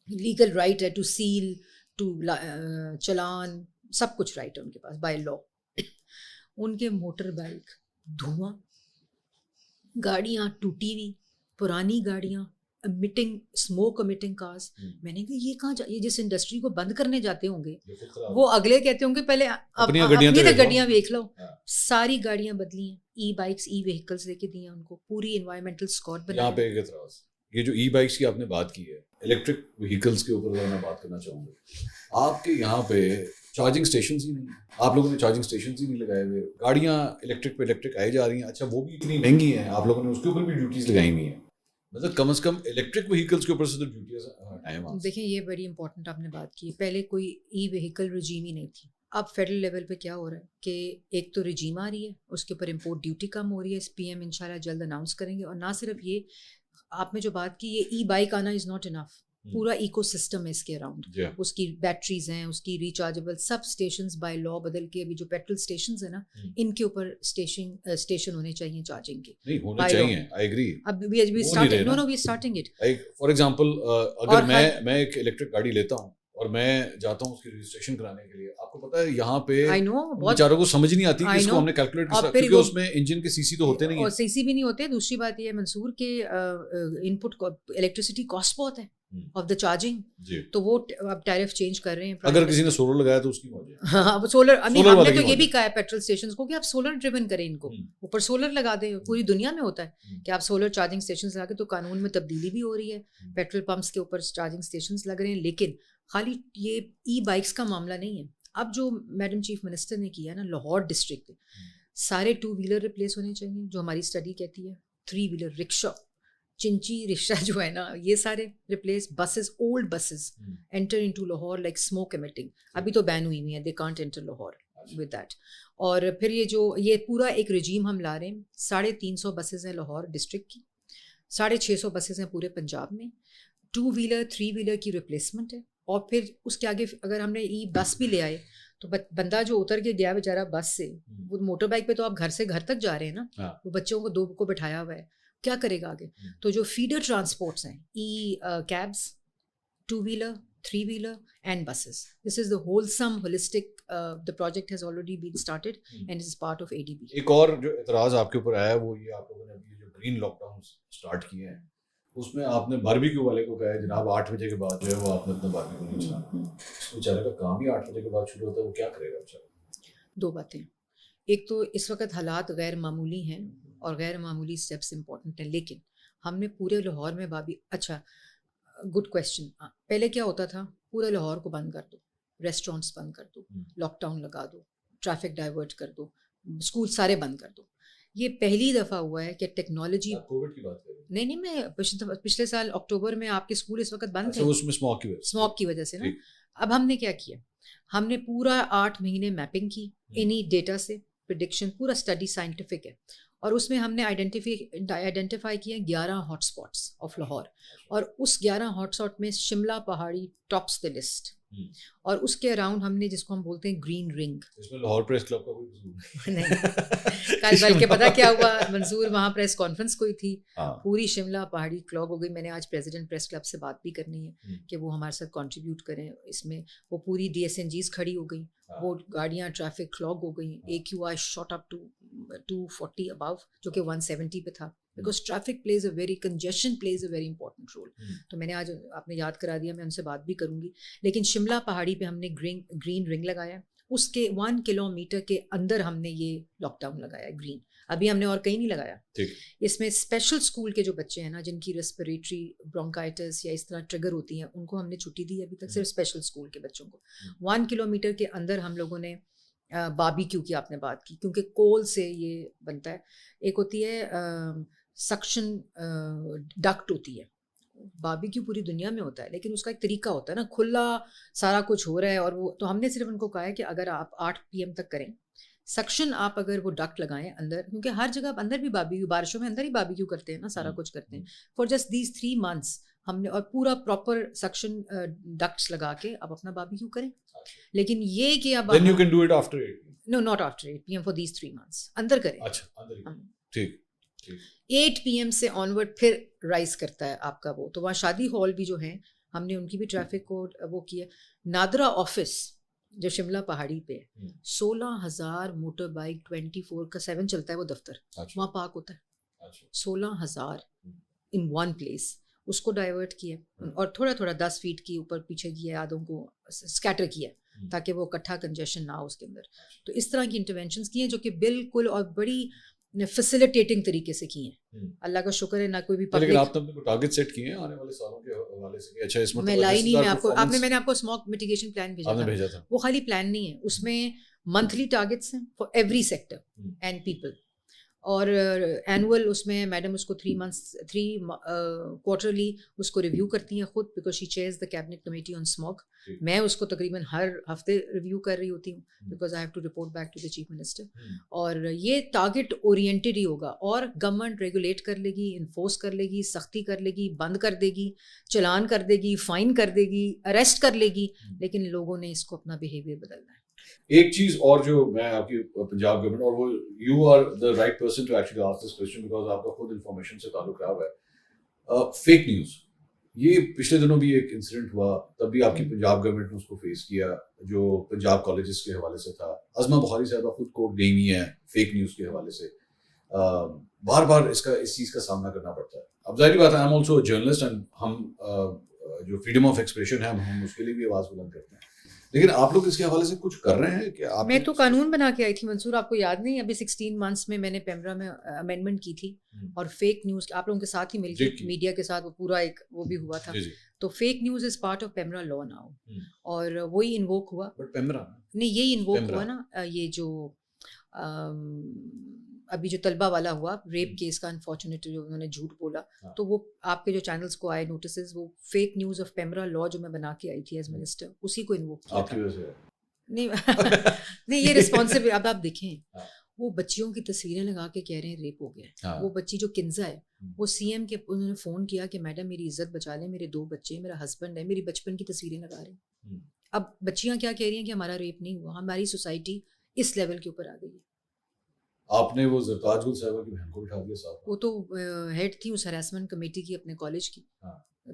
S2: لیگل رائٹ ہے ٹو سیل, ٹو چلان, سب کچھ رائٹ ہے ان کے پاس بائی لا. ان کے موٹر بائک دھواں, گاڑیاں ٹوٹی ہوئی پرانی گاڑیاں, امیٹنگ اسموک امیٹنگ کارز. میں نے کہا یہ کہاں یہ جس انڈسٹری کو بند کرنے جاتے ہوں گے وہ اگلے کہتے ہوں گے پہلے اپنی گاڑیاں دیکھ لو. ساری گاڑیاں بدلی ہیں, ای بائکس, ای وہیکلس دے کے دیے ہیں ان کو, پوری انوائرمنٹل اسکور بنا.
S1: یہاں پہ ایک اعتراض, یہ جو ای بائکس کی آپ نے بات کی ہے, الیکٹرک وہیکلس کے اوپر میں بات کرنا چاہوں گا. آپ کے یہاں پہ چارجنگ اسٹیشنز ہی نہیں ہیں, آپ لوگوں نے چارجنگ اسٹیشنز ہی نہیں لگائے ہوئے, گاڑیاں الیکٹرک پہ الیکٹرک آئی جا رہی ہیں. اچھا وہ بھی اتنی مہنگی ہیں, آپ لوگوں نے اس کے اوپر بھی ڈیوٹیز لگائی ہوئی ہیں, مطلب کم از کم الیکٹرک وہیکلس کے اوپر سے تو ڈیوٹیز ہیں.
S2: دیکھیں یہ بڑی امپورٹنٹ آپ نے بات کی, پہلے کوئی ای وہیکل رجیم ہی نہیں تھی. اب فیڈرل لیول پہ کیا ہو رہا ہے کہ ایک تو رجیم آ رہی ہے, اس کے اوپر امپورٹ ڈیوٹی کم ہو رہی ہے, PM انشاءاللہ جلد اناؤنس کریں گے. اور نہ صرف یہ, آپ نے جو بات کی, یہ ای بائک آنا از ناٹ انف, پورا ایکو سسٹم ہے اس کے اراؤنڈ. اس کی بیٹریز ہیں, اس کی ریچارجبل سب اسٹیشنز بائی لا بدل کے, ابھی جو پیٹرول اسٹیشنز ہیں نا ان کے اوپر اسٹیشن ہونے چاہیے چارجنگ کے.
S1: نہیں ہونے چاہیے, آئی ایگری.
S2: اب we starting it.
S1: For example اگر میں ایک الیکٹرک گاڑی لیتا ہوں اور میں جاتا ہوں اس کی رجسٹریشن کرانے کے لیے. آپ کو پتا ہے یہاں پہ
S2: آئی نو
S1: بیچاروں کو سمجھ نہیں آتی کہ اس کو ہم نے کیلکولیٹ کیونکہ اس میں انجن کے سی سی تو ہوتے نہیں ہیں,
S2: اور سی سی بھی نہیں ہوتے. دوسری بات یہ ہے منصور کہ ان پٹ الیکٹریسٹی کاسٹ بہت ہے آف دا چارجنگ, تو وہ اب ٹیرف چینج کر رہے ہیں.
S1: اگر کسی نے سولر لگایا تو اس کی موجود ہے.
S2: ہاں سولر, ہم نے تو یہ بھی کہا ہے پیٹرول اسٹیشن کو کہ آپ سولر ڈریون کریں ان کو, اوپر سولر لگا دیں. پوری دنیا میں ہوتا ہے کہ آپ سولر چارجنگ اسٹیشن لگا کے, تو قانون میں تبدیلی بھی ہو رہی ہے, پیٹرول پمپس کے اوپر چارجنگ اسٹیشن لگ رہے ہیں. لیکن خالی یہ ای بائکس کا معاملہ نہیں ہے. اب جو میڈم چیف منسٹر نے کیا ہے نا, لاہور ڈسٹرکٹ سارے 2 ویلر ریپلیس ہونے چاہیے, جو ہماری اسٹڈی کہتی ہے. 3 ویلر رکشا, چنچی رکشا جو ہے نا, یہ سارے replace. Buses, old buses enter into Lahore like smoke emitting, ابھی تو بین ہوئی ہوئی ہیں, they can't enter Lahore with that. اور پھر یہ پورا ایک رجیم ہم لا رہے ہیں. 350 بسز ہیں لاہور ڈسٹرکٹ کی, 650 بسز ہیں پورے پنجاب میں. 2 ویلر 3 ویلر کی ریپلیسمنٹ ہے. اور پھر اس کے آگے اگر ہم نے ای بس بھی لے آئے تو بندہ جو اتر کے گیا بیچارہ بس سے, وہ موٹر بائک پہ تو آپ گھر سے گھر تک جا رہے ہیں نا, وہ بچوں کو 2 کو بٹھایا ہوا ہے, کیا کرے گا آگے؟ تو جو فیڈر ٹرانسپورٹس ہیں, e cabs, 2 wheeler 3 wheeler and buses, this is the wholesome holistic, the project has already been started and it is part of ADB.
S1: ایک اور جو اعتراض آپ کے اوپر آیا ہے وہ یہ, آپ لوگوں نے ابھی جو گرین لاک ڈاؤن اسٹارٹ کیے ہیں اس میں آپ نے باربیکیو والے کو کہا ہے جناب 8 بجے کے بعد جو ہے وہ آپ نے اپنا باربیکیو نہیں چلانا. بیچارے کا کام ہی 8 بجے کے بعد شروع ہوتا ہے, وہ کیا کرے گا بیچارہ؟
S2: 2 باتیں. ایک تو اس وقت حالات غیر معمولی ہیں اور غیر معمولی اسٹیپس امپورٹنٹ ہیں, لیکن ہم نے پورے لاہور میں اچھا گڈ کویشچن. پہلے کیا ہوتا تھا, پورے لاہور کو بند کر دو, ریسٹورینٹس بند کر دو, لاک ڈاؤن لگا دو, ٹریفک ڈائیورٹ کر دو, اسکول سارے بند کر دو. یہ پہلی دفعہ ہوا ہے کہ ٹیکنالوجی,
S1: کووڈ کی بات کریں,
S2: نہیں میں پچھلے سال اکتوبر میں آپ کے اسکول اس وقت بند تھے,
S1: اس میں اسموک
S2: کی وجہ سے نا. اب ہم نے کیا کیا, ہم نے پورا 8 مہینے میپنگ کی انہی ڈیٹا سے, پریڈکشن, پورا اسٹڈی سائنٹیفک ہے, اور اس میں ہم نے آئیڈینٹیفائی کیا 11 ہاٹ اسپاٹس آف لاہور, اور اس 11 ہاٹ اسپاٹ میں شملہ پہاڑی ٹاپس دا لسٹ, اور اس کے اراؤنڈ ہم نے جس کو ہم بولتے ہیں گرین رنگ.
S1: اس میں لاہور پریس کلب کا کوئی قصور
S2: نہیں, کل بلکہ پتہ کیا ہوا منظور, وہاں پریس کانفرنس کوئی تھی, پوری شملہ پہاڑی کلاگ ہو گئی. میں نے آج پریزیڈنٹ پریس کلب سے بات بھی کرنی ہے کہ وہ ہمارے ساتھ کنٹریبیوٹ کریں اس میں. وہ پوری DSNGs کھڑی ہو گئی, وہ گاڑیاں ٹریفک کلاگ ہو گئیں. AQI shot up to 240 above, جو کہ 170 پہ تھا, because traffic plays a very congestion plays a very important role. تو میں نے آج, آپ نے یاد کرا دیا, میں ان سے بات بھی کروں گی. لیکن شملہ پہاڑی پہ ہم نے گرین رنگ لگایا, اس کے 1 کلومیٹر کے اندر ہم نے یہ لاک ڈاؤن لگایا گرین. ابھی ہم نے اور کہیں نہیں لگایا. اس میں اسپیشل اسکول کے جو بچے ہیں نا, جن کی ریسپریٹری برونکائٹس یا اس طرح ٹریگر ہوتی ہیں, ان کو ہم نے چھٹی دی ہے ابھی تک, صرف اسپیشل اسکول کے بچوں کو. 1 کلومیٹر کے اندر ہم لوگوں نے باربیکیو کی, آپ نے بات کی, کیونکہ کول سے یہ بنتا ہے. ایک ہوتی ہے سکشن ڈکٹ ہوتی ہے, باربیکیو پوری دنیا میں ہوتا ہے, لیکن اس کا ایک طریقہ ہوتا ہے نا, کھلا سارا کچھ ہو رہا ہے. اور وہ تو ہم نے صرف ان کو کہا ہے کہ اگر آپ 8 PM تک کریں سکشن, آپ اگر وہ ڈکٹ لگائیں اندر, کیونکہ ہر جگہ اندر بھی باربیکیو, بارشوں میں اندر ہی باربیکیو کرتے ہیں نا, سارا کچھ کرتے ہیں. فار جسٹ دیز 3 months ہم نے, اور پورا پراپر سکشن ڈکٹس لگا کے آپ اپنا باربیکیو کریں. لیکن یہ کہ اب
S1: then you can do it after 8 PM.
S2: No, not after 8 PM for these 3 months. اندر کریں.
S1: اچھا اندر, ٹھیک.
S2: 8 PM سے آنورڈ پھر رائز کرتا ہے آپ کا وہ. تو وہاں شادی ہال بھی جو ہیں, ہم نے ان کی بھی ٹریفک کو وہ کیا. نادرا آفس جو شملہ پہاڑی پہ 16,000 موٹر بائک 24/7 چلتا ہے وہ دفتر, وہاں پارک ہوتا ہے. 16,000 ان ون پلیس, اس کو ڈائیورٹ کیا, اور تھوڑا تھوڑا 10 فیٹ کی اوپر پیچھے کیا, آدھوں کو اسکیٹر کیا تاکہ وہ اکٹھا کنجیشن نہ ہو اس کے اندر. تو اس طرح کی انٹرونشنس کی ہیں جو کہ بالکل اور بڑی فیسیلیٹیٹنگ طریقے سے کی ہیں. اللہ کا شکر ہے نہ کوئی بھی پبلک.
S1: لیکن آپ نے ٹارگٹ سیٹ کیے ہیں آنے والے سالوں کے حوالے سے؟ اچھا اس
S2: میں لائی نہیں, میں آپ کو, میں نے آپ کو اسموک میٹیگیشن پلان بھیجا تھا. وہ خالی پلان نہیں ہے, اس میں منتھلی ٹارگٹس ہیں for every sector and people, اور اینول اس میں میڈم اس کو 3 کوارٹرلی اس کو ریویو کرتی ہیں خود, because she chairs the cabinet committee on smoke. میں اس کو تقریباً ہر ہفتے ریویو کر رہی ہوتی ہوں, because I have to report back to the chief minister. اور یہ ٹارگٹ اورینٹیڈ ہی ہوگا, اور گورنمنٹ ریگولیٹ کر لے گی, انفورس کر لے گی, سختی کر لے گی, بند کر دے گی, چلان کر دے گی, فائن کر دے گی, اریسٹ کر لے گی, لیکن لوگوں نے اس کو اپنا بیہیویئر بدلنا ہے.
S1: ایک چیز اور جو میں آپ کی پنجاب گورنمنٹ, اور وہ you are the right person to actually ask this question because آپ کا خود انفارمیشن سے تعلق رہا ہوا ہے, فیک نیوز. یہ پچھلے دنوں بھی ایک انسیڈنٹ ہوا, تب بھی آپ کی پنجاب گورنمنٹ نے اس کو فیس کیا, جو پنجاب کالجز کے حوالے سے تھا. عظمہ بخاری صاحبہ خود کورٹ گئی ہوئی ہیں فیک نیوز کے حوالے سے. بار بار اس چیز کا سامنا کرنا پڑتا ہے. اب ظاہری بات ہے, I am also a journalist, and ہم جو فریڈم آف ایکسپریشن ہے ہم اس کے لیے بھی آواز بلند کرتے ہیں. لیکن آپ لوگ اس کے حوالے سے کچھ کر رہے ہیں کہ آپ؟
S2: میں تو قانون بنا کے آئی تھی منصور, آپ کو یاد نہیں, ابھی 16 months میں نے پیمرا میں امینڈمنٹ کی تھی, اور فیک نیوز آپ لوگوں کے ساتھ ہی مل کے میڈیا کے ساتھ وہ پورا ایک وہ بھی ہوا تھا. تو fake news is part of PEMRA law now, اور وہی انووک ہوا.
S1: بٹ پیمرا
S2: نہیں, یہی انووک ہوا نا, یہ جو ابھی جو طلبہ والا ہوا ریپ کیس کا, انفارچونیٹ جو انہوں نے جھوٹ بولا, تو وہ آپ کے جو چینلز کو آئے نوٹسز, وہ فیک نیوز آف پیمرا لا جو میں بنا کے آئی تھی ایز منسٹر, اسی کو انووک کیا تھا. نہیں نہیں, یہ رسپانسبل. اب آپ دیکھیں, وہ بچیوں کی تصویریں لگا کے کہہ رہے ہیں ریپ ہو گیا. وہ بچی جو کنزا ہے, وہ سی ایم کے انہوں نے فون کیا کہ میڈم میری عزت بچا لیں, میرے 2 بچے, میرا ہسبینڈ ہے, میری بچپن کی تصویریں لگا رہے ہیں. اب بچیاں کیا کہہ رہی ہیں کہ ہمارا ریپ نہیں ہوا, ہماری سوسائٹی اس لیول کے اوپر آ گئی ہے.
S1: آپ نے وہ زرتاج گل صاحبہ کی بہن کو بٹھا دیا ساتھ,
S2: وہ تو ہیڈ تھی اس ہراسمنٹ کمیٹی کی اپنے کالج کی.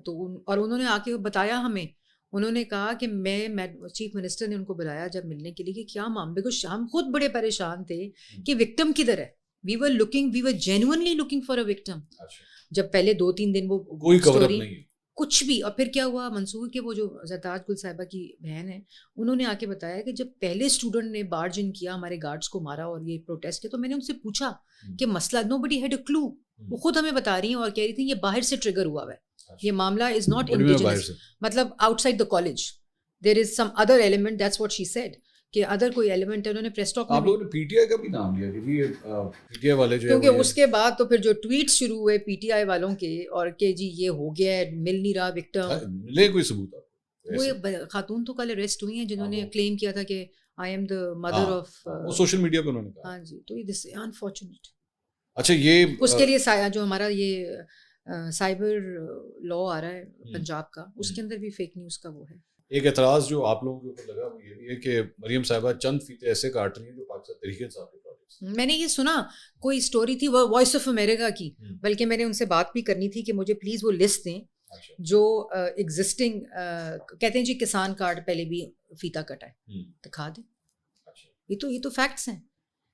S2: تو اور انہوں نے آ کے بتایا ہمیں, انہوں نے کہا کہ میں چیف منسٹر نے ان کو بلایا جب ملنے کے لیے کہ کیا معاملے کو, ہم خود بڑے پریشان تھے کہ وکٹم کدھر ہے. We were genuinely looking for a victim. جب پہلے 2-3 دن وہ
S1: کوئی کور اپ نہیں
S2: کچھ بھی. اور پھر کیا ہوا منصور کے وہ جو زرتاج گل صاحبہ کی بہن ہے, انہوں نے آ کے بتایا کہ جب پہلے اسٹوڈنٹ نے بارج ان کیا, ہمارے گارڈس کو مارا اور یہ پروٹیسٹ کیا, تو میں نے ان سے پوچھا کہ مسئلہ, نو بڈی ہیڈ اے کلو. وہ خود ہمیں بتا رہی ہیں اور کہہ رہی تھی یہ باہر سے ٹریگر ہوا ہے, یہ معاملہ از ناٹ انڈیجنس, مطلب out side the college there is some other element. That's what she said کہ ادر کوئی ایلیمنٹ ہے. انہوں نے پریس ٹاک میں, آپ لوگوں نے
S1: پی ٹی آئی کا بھی نام لیا کہ جی پی ٹی آئی والے جو,
S2: کیونکہ اس کے بعد تو پھر جو ٹویٹ شروع ہوئے پی ٹی آئی والوں کے, اور کہ جی یہ ہو گیا ہے, مل نہیں رہا وکٹم.
S1: ملے کوئی ثبوت؟
S2: وہ خاتون تو کل اریسٹ ہوئی ہیں جنہوں نے کلیم کیا تھا کہ آئی ایم دا مدر آف,
S1: وہ سوشل میڈیا پہ انہوں نے کہا.
S2: ہاں جی, تو دس انفارچونیٹ.
S1: اچھا, یہ
S2: اس کے لیے جو ہمارا یہ سائبر لا آ رہا ہے پنجاب کا, اس کے اندر بھی فیک نیوز کا وہ ہے.
S1: ایک اعتراض جو آپ لوگوں کے اوپر لگا وہ یہ بھی ہے کہ مریم صاحبہ چند فیتے ایسے کاٹ رہی ہیں جو پاکستان تحریک انصاف کے پروجیکٹس.
S2: میں نے یہ سنا, کوئی اسٹوری تھی وہ وائس آف امریکہ کی, بلکہ میں نے ان سے بات بھی کرنی تھی کہ مجھے پلیز وہ لسٹ دیں جو ایگزسٹنگ کہتے ہیں جی کسان کارڈ پہلے بھی فیتا کٹا ہے, دکھا دیں. یہ تو فیکٹس ہیں.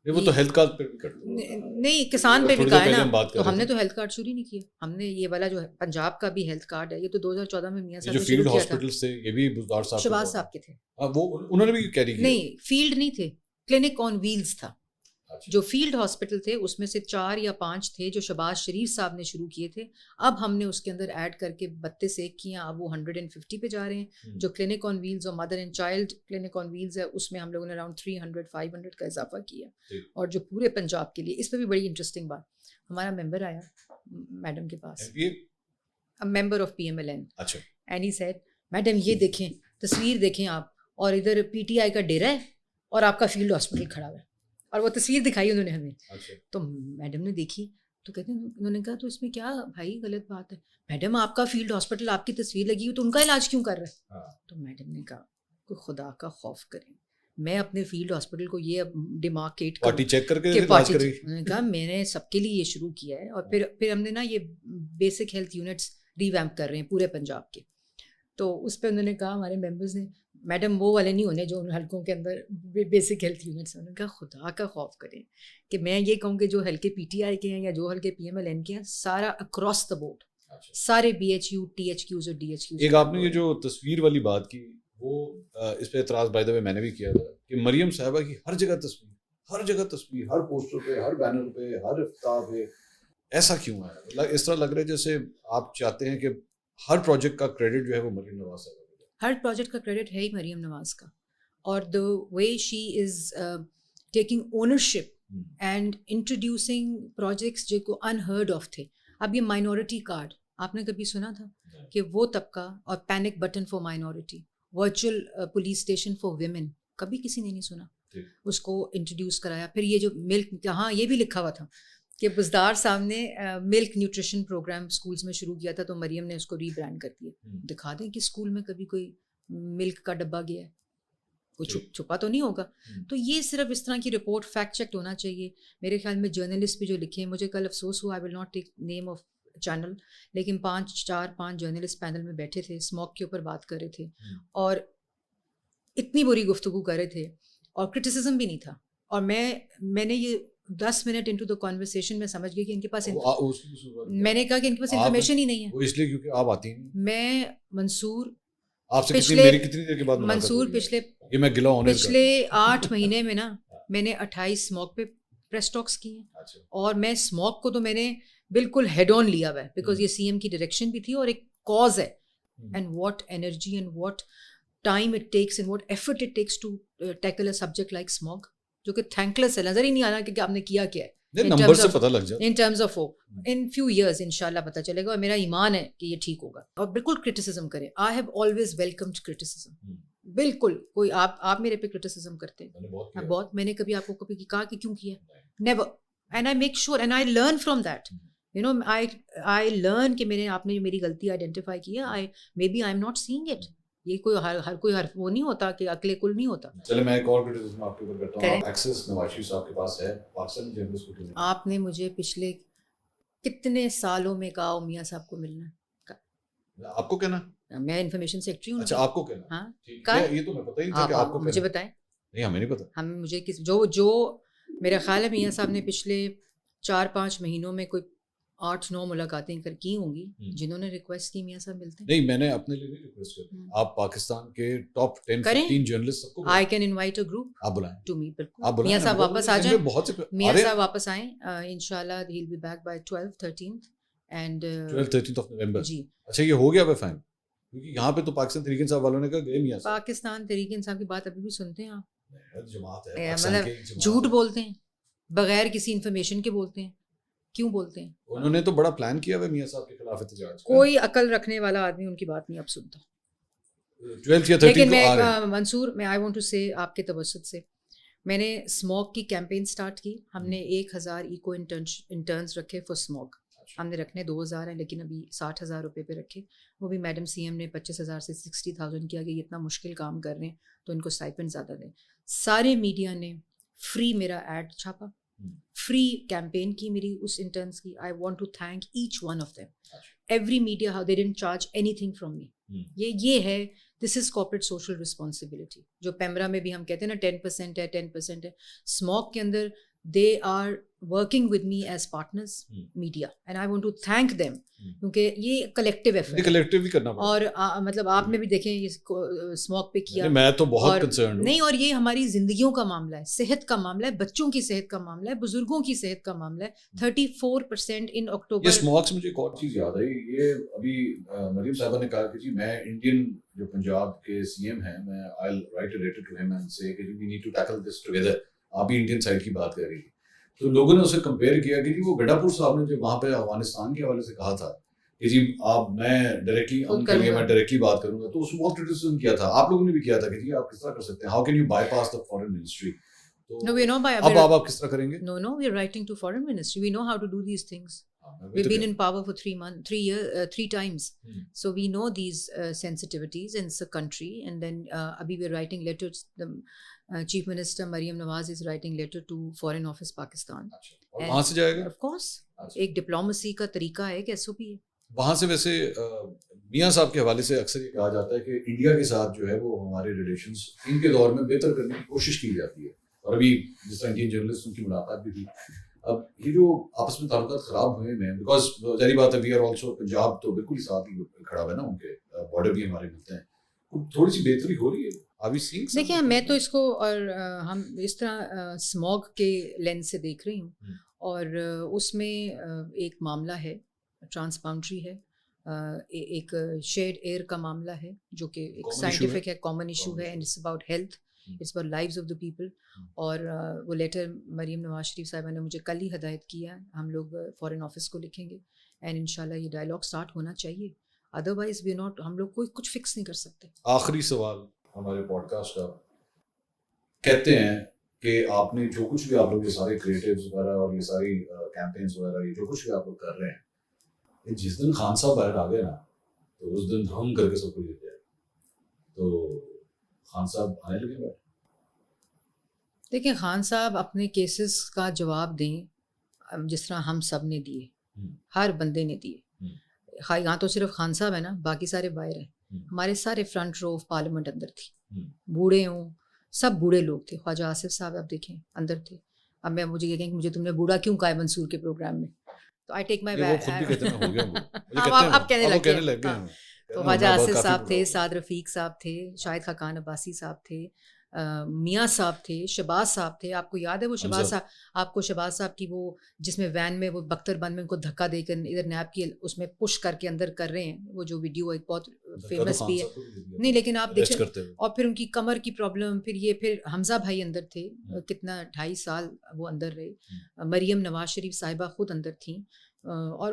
S1: وہ تو ہیلتھ کارڈ پہ بھی کرتے ہیں,
S2: نہیں کسان پہ بھی کہا ہے نا, تو ہم نے تو ہیلتھ کارڈ شروع نہیں کیا. ہم نے یہ والا جو پنجاب کا بھی ہیلتھ کارڈ ہے, یہ تو 2014 میں میاں صاحب نے شروع کیا تھا.
S1: ہاسپٹلز تھے یہ بھی بزدار صاحب,
S2: شہباز صاحب کے تھے,
S1: وہ انہوں نے بھی کیری کیا.
S2: نہیں فیلڈ نہیں تھے, کلینک آن ویلز تھا. جو فیلڈ ہاسپٹل تھے اس میں سے 4 یا 5 تھے جو شہباز شریف صاحب نے شروع کیے تھے. اب ہم نے اس کے اندر ایڈ کر کے 32 ایک کیا, اب وہ 150 پہ جا رہے ہیں. جو کلینک آن ویلز اور mother and child clinic on wheels ہے, اس میں ہم لوگوں نے اراؤنڈ 300-500 کا اضافہ کیا. اور جو پورے پنجاب کے لیے, اس پہ بھی بڑی انٹرسٹنگ بات, ہمارا ممبر آیا میڈم کے پاس, member of PMLN, and he said madam یہ دیکھیں تصویر دیکھیں آپ, اور ادھر PTI کا ڈیرا ہے اور آپ کا فیلڈ ہاسپٹل کھڑا ہوا ہے. اور وہ تصویر دکھائی انہوں نے ہمیں. تو میڈم نے دیکھی تو کہتے ہیں, انہوں نے کہا تو اس میں کیا بھائی غلط بات ہے, میڈم آپ کا فیلڈ ہاسپٹل آپ کی تصویر لگی ہوئی تو ان کا علاج کیوں کر رہا ہے. تو میڈم نے کہا کوئی خدا کا خوف کریں, میں اپنے فیلڈ ہاسپٹل کو یہ ڈیمارکیٹ
S1: پارٹی چیک کر کے
S2: انہوں نے کہا میں نے سب کے لیے یہ شروع کیا ہے, اور پھر ہم نے نا یہ بیسک ہیلتھ یونٹس ریویمپ کر رہے ہیں پورے پنجاب کے. تو اس پہ انہوں نے کہا ہمارے ممبرز نے, میڈم وہ والے نہیں ہونے جو ان حلقوں کے اندر بیسک ہیلتھ یونٹس. انہوں نے کہا خدا کا خوف کریں کہ میں یہ کہوں کہ جو حلقے PTI کے ہیں یا جو حلقے PMLN کے ہیں, سارا اکراس دا بورڈ, سارے BHU THQs اور DHQs.
S1: ایک آپ نے یہ جو تصویر والی بات کی, وہ اس پہ اعتراض بائی دا وے میں نے بھی کیا تھا کہ مریم صاحبہ کی ہر جگہ تصویر, ہر پوسٹر پہ, ہر بینر پہ, ہر افتتاح پہ. ایسا کیوں ہے؟ اس طرح لگ رہا ہے جیسے آپ چاہتے ہیں کہ ہر پروجیکٹ کا کریڈٹ جو ہے وہ مریم نواز صاحبہ,
S2: ہر پروجیکٹ کا کریڈٹ ہے ہی مریم نواز کا. اور the way she is taking ownership and introducing projects جو کو انہرڈ آف تھے. اب یہ مائنورٹی کارڈ آپ نے کبھی سنا تھا کہ وہ طبقہ, اور panic button for minority, virtual police station for women, کبھی کسی نے نہیں سنا. اس کو انٹروڈیوس کرایا. پھر یہ جو ملک, ہاں یہ بھی لکھا ہوا تھا کہ بزدار صاحب نے ملک نیوٹریشن پروگرام اسکولس میں شروع کیا تھا, تو مریم نے اس کو ری برانڈ کر دیا. دکھا دیں کہ اسکول میں کبھی کوئی ملک کا ڈبہ گیا ہے, کوئی چھپا تو نہیں ہوگا. تو یہ صرف اس طرح کی رپورٹ فیکٹ چیکڈ ہونا چاہیے. میرے خیال میں جرنلسٹ بھی جو لکھیں, مجھے کل افسوس ہوا, I will not take name of channel, لیکن 4-5 جرنلسٹ پینل میں بیٹھے تھے, اسموک کے اوپر بات کر رہے تھے اور اتنی بری گفتگو کر رہے تھے اور کرٹیسزم بھی نہیں تھا. اور میں نے یہ 10 منٹ انٹو دا کانورسیشن میں سمجھ گئی کہ ان کے پاس, میں نے کہا کہ ان کے پاس انفارمیشن ہی نہیں ہے.
S1: وہ اس لیے کیونکہ آپ آتی ہیں.
S2: میں منصور
S1: آپ سے میری کتنی دیر کے بعد
S2: منصور پچھلے 8 مہینے میں نا میں نے 28 اسموک پہ پریس ٹاکس کی ہیں, اور میں اسموک کو تو میں نے بالکل ہیڈ آن لیا ہوا ہے, بیکاز یہ سی ایم کی ڈائریکشن بھی تھی اور ایک کاز ہے. And what energy and what time it takes and what effort it takes to tackle a subject like smog, جو کہ تھینک لیس ہے, نظر ہی نہیں آ رہا کہ آپ نے کیا ہے.
S1: نمبر سے پتہ لگ جاتا ہے.
S2: ان terms of in few years انشاءاللہ پتہ چلے گا, اور میرا ایمان ہے کہ یہ ٹھیک ہوگا. اور بالکل کرٹیسزم کریں. I have always welcomed criticism. بالکل کوئی آپ میرے پہ کرٹیسزم کرتے ہیں بہت, میں نے کبھی آپ کو کبھی کہا کہ کیوں کیا, never. And I make sure and I learn from that, you know, I learn کہ آپ نے میری غلطی آئیڈینٹیفائی کی ہے, maybe I am not seeing it. یہ کوئی ہر کوئی وہ نہیں ہوتا کہ عقل کل نہیں ہوتا.
S1: چلے میں ایک اور کرٹیسزم آپ کے اوپر کرتا ہوں. ایکسس نواز شریف صاحب کے پاس ہے, پاکستانی جرنلسٹ کو.
S2: آپ نے مجھے پچھلے کتنے سالوں میں کہا میاں صاحب کو ملنا ہے.
S1: آپ کو کہنا,
S2: میں انفارمیشن سیکرٹری ہوں.
S1: اچھا آپ کو کہنا,
S2: ہاں
S1: یہ تو میں پتہ ہی نہیں تھا کہ آپ کو
S2: مجھے بتائیں.
S1: نہیں ہمیں نہیں پتا.
S2: مجھے جو میرا خیال ہے میاں صاحب نے پچھلے 4-5 مہینوں میں کوئی 8-9 ملاقاتیں کی ہوں گی جنہوں نے ریکویسٹ کی میاں صاحب ملتے ہیں.
S1: نہیں میں نے اپنے لیے نہیں ریکویسٹ کی, آپ پاکستان کے ٹاپ 10-15 جرنلسٹ سب کو
S2: I can invite a group,
S1: آپ بلائیں
S2: ٹو می. بالکل میاں صاحب واپس آ جائیں, میاں صاحب واپس آئیں انشاءاللہ. He will be back by 12-13 and
S1: 12-13 of November.
S2: جی
S1: اچھا یہ ہو گیا وہ فائن, کیونکہ یہاں پہ تو پاکستان تحریک انصاف والوں نے کہا گئے میاں صاحب.
S2: پاکستان تحریک انصاف کی بات ابھی بھی سنتے ہیں آپ؟
S1: جماعت ہے,
S2: مطلب جھوٹ بولتے ہیں, بغیر کسی انفارمیشن کے بولتے ہیں. کیوں بولتے ہیں؟
S1: انہوں نے تو بڑا پلان کیا ہوا میاں صاحب کے خلاف احتجاج.
S2: کوئی عقل رکھنے والا آدمی ان کی بات نہیں اب سنتا.
S1: 12 یا 13
S2: لیکن میں منصور, میں آئی وانٹ ٹو سے آپ کے توسط سے میں نے اسموک کی کیمپین سٹارٹ کی. ہم نے 1000 ایکو انٹرنز رکھے فار اسموک. ہم نے رکھنے 2000 ہیں لیکن ابھی 60,000 روپے پہ رکھے. وہ بھی میڈم سی ایم نے 25,000 سے 60,000 کیا کہ یہ اتنا مشکل کام کر رہے ہیں تو ان کو اسٹائپنڈ زیادہ دیں. سارے میڈیا نے فری میرا ایڈ چھاپا, فری کیمپین کی میری اس انٹرنس کی. I want to thank each one of them, every media how they didn't charge anything from me. یہ ہے, this is corporate social responsibility. جو پیمرا میں بھی ہم کہتے ہیں نا 10% ہے 10% ہے, اسموک کے اندر they are working with me as partners media, and I want to thank them, کیونکہ یہ کلیکٹیو ایفرٹ ہے,
S1: کلیکٹیو بھی کرنا پڑتا ہے.
S2: اور مطلب آپ نے بھی دیکھیں اسموک پہ کیا.
S1: میں تو بہت کنسرن ہوں.
S2: نہیں, اور یہ ہماری زندگیوں کا معاملہ ہے, صحت کا معاملہ ہے, بچوں کی صحت کا معاملہ ہے, بزرگوں کی صحت کا معاملہ ہے. 34% ان اکتوبر.
S1: یہ اسموک سے مجھے ایک اور چیز یاد آئی. یہ ابھی مریم صاحبہ نے کہا کہ جی میں انڈین جو پنجاب کے سی ایم ہیں, میں I will write a letter to him and say کہ we need to tackle this together. آپ بھی انڈین سائڈ کی بات کر رہی تھی, تو لوگوں نے اسے کمپیئر کیا کہ جی وہ گڈا پور صاحب نے جو وہاں پہ افغانستان کے حوالے سے کہا تھا کہ جی آپ میں ڈائریکٹلی ان کے لیے میں ڈائریکٹلی بات کروں گا, تو اس میں بہت کرٹیسزم کیا تھا. آپ لوگوں نے بھی کیا تھا کہ جی آپ کس طرح کر سکتے ہیں, how can you by pass the foreign ministry. اب آپ کس طرح کریں گے؟
S2: No, we are writing to foreign ministry. We know how to do these things. We've been in power for 3 times. So we know these sensitivities in the country. And then abhi we're writing letters. The Chief Minister Maryam Nawaz is writing letter to Foreign Office Pakistan.
S1: اور وہاں سے جائے گا؟
S2: Of course. ایک diplomacy کا طریقہ ہے, ایک SOP ہے.
S1: وہاں سے ویسے میاں صاحب کے حوالے سے اکثر یہ کہا جاتا ہے کہ انڈیا کے ساتھ جو ہے وہ ہمارے ریلیشنز ان کے دور میں بہتر کرنے کی کوشش کی جاتی ہے. اور ابھی جس طرح انڈین جرنلسٹ ان کی ملاقات بھی تھی. اب یہ جو آپس میں تعلقات خراب ہوئے ہیں, بیکاز ظاہری بات ہے وی آر آلسو پنجاب تو بالکل ہی ساتھ ہی کھڑا ہوا ہے نا, ان کے بارڈر بھی ہمارے ملتے ہیں. تھوڑی سی بہتری ہو رہی ہے.
S2: دیکھیں میں تو اس کو, اور ہم اس طرح اسموگ کے لینس سے دیکھ رہی ہوں, اور اس میں ایک معاملہ ہے ٹرانس باؤنڈری ہے, ایک شیئرڈ ایئر کا معاملہ ہے جو کہ ایک سائنٹیفک ہے, کامن ایشو ہے, and it's about health, it's about lives of the people. اور وہ لیٹر مریم نواز شریف صاحبہ نے مجھے کل ہی ہدایت کیا, ہم لوگ فارن آفس کو لکھیں گے, اینڈ انشاءاللہ یہ ڈائلاگ اسٹارٹ ہونا چاہیے. ادروائز وی ناٹ, ہم لوگ کوئی کچھ فکس نہیں کر سکتے.
S1: آخری سوال ہمارے پوڈ کاسٹ کا, کہتے ہیں کہ آپ نے جو کچھ بھی آپ لوگ یہ سارے کریٹیوز وغیرہ اور یہ ساری کیمپینز وغیرہ یہ جو کچھ بھی آپ لوگ کر رہے ہیں, جس دن خان صاحب باہر آ گئے نا تو اس دن ہم کر کے سب کچھ دیتے ہیں. تو خان صاحب آنے لگے باہر.
S2: دیکھیں خان صاحب اپنے کیسز کا جواب دیں جس طرح ہم سب نے دیے. ہر بندے نے دیے. یہاں تو صرف خان صاحب ہے نا, باقی سارے باہر ہیں. ہمارے سارے فرنٹ رو آف پارلیمنٹ اندر تھی, بوڑھے ہوں, سب بوڑھے لوگ تھے. خواجہ آصف صاحب آپ دیکھیں اندر تھے. اب میں مجھے یہ کہیں کہ مجھے تم نے بوڑھا کیوں کہا ہے منصور کے پروگرام میں, تو آئی ٹیک مائی اب کہنے لگے. تو خواجہ آصف صاحب تھے, سعد رفیق صاحب تھے, شاہد خاقان عباسی صاحب تھے, میاں صاحب تھے, شہباز صاحب تھے. آپ کو یاد ہے وہ شہباز صاحب, آپ کو شہباز صاحب کی وہ جس میں وین میں وہ بختر بند میں ان کو دھکا دے کر ادھر نیب کی اس میں پش کر کے اندر کر رہے ہیں, وہ جو ویڈیو ایک بہت فیمس بھی ہے. نہیں لیکن آپ دیکھیں, اور پھر ان کی کمر کی پرابلم, پھر حمزہ بھائی اندر تھے, کتنا 2.5 سال وہ اندر رہے. مریم نواز شریف صاحبہ خود اندر تھیں, اور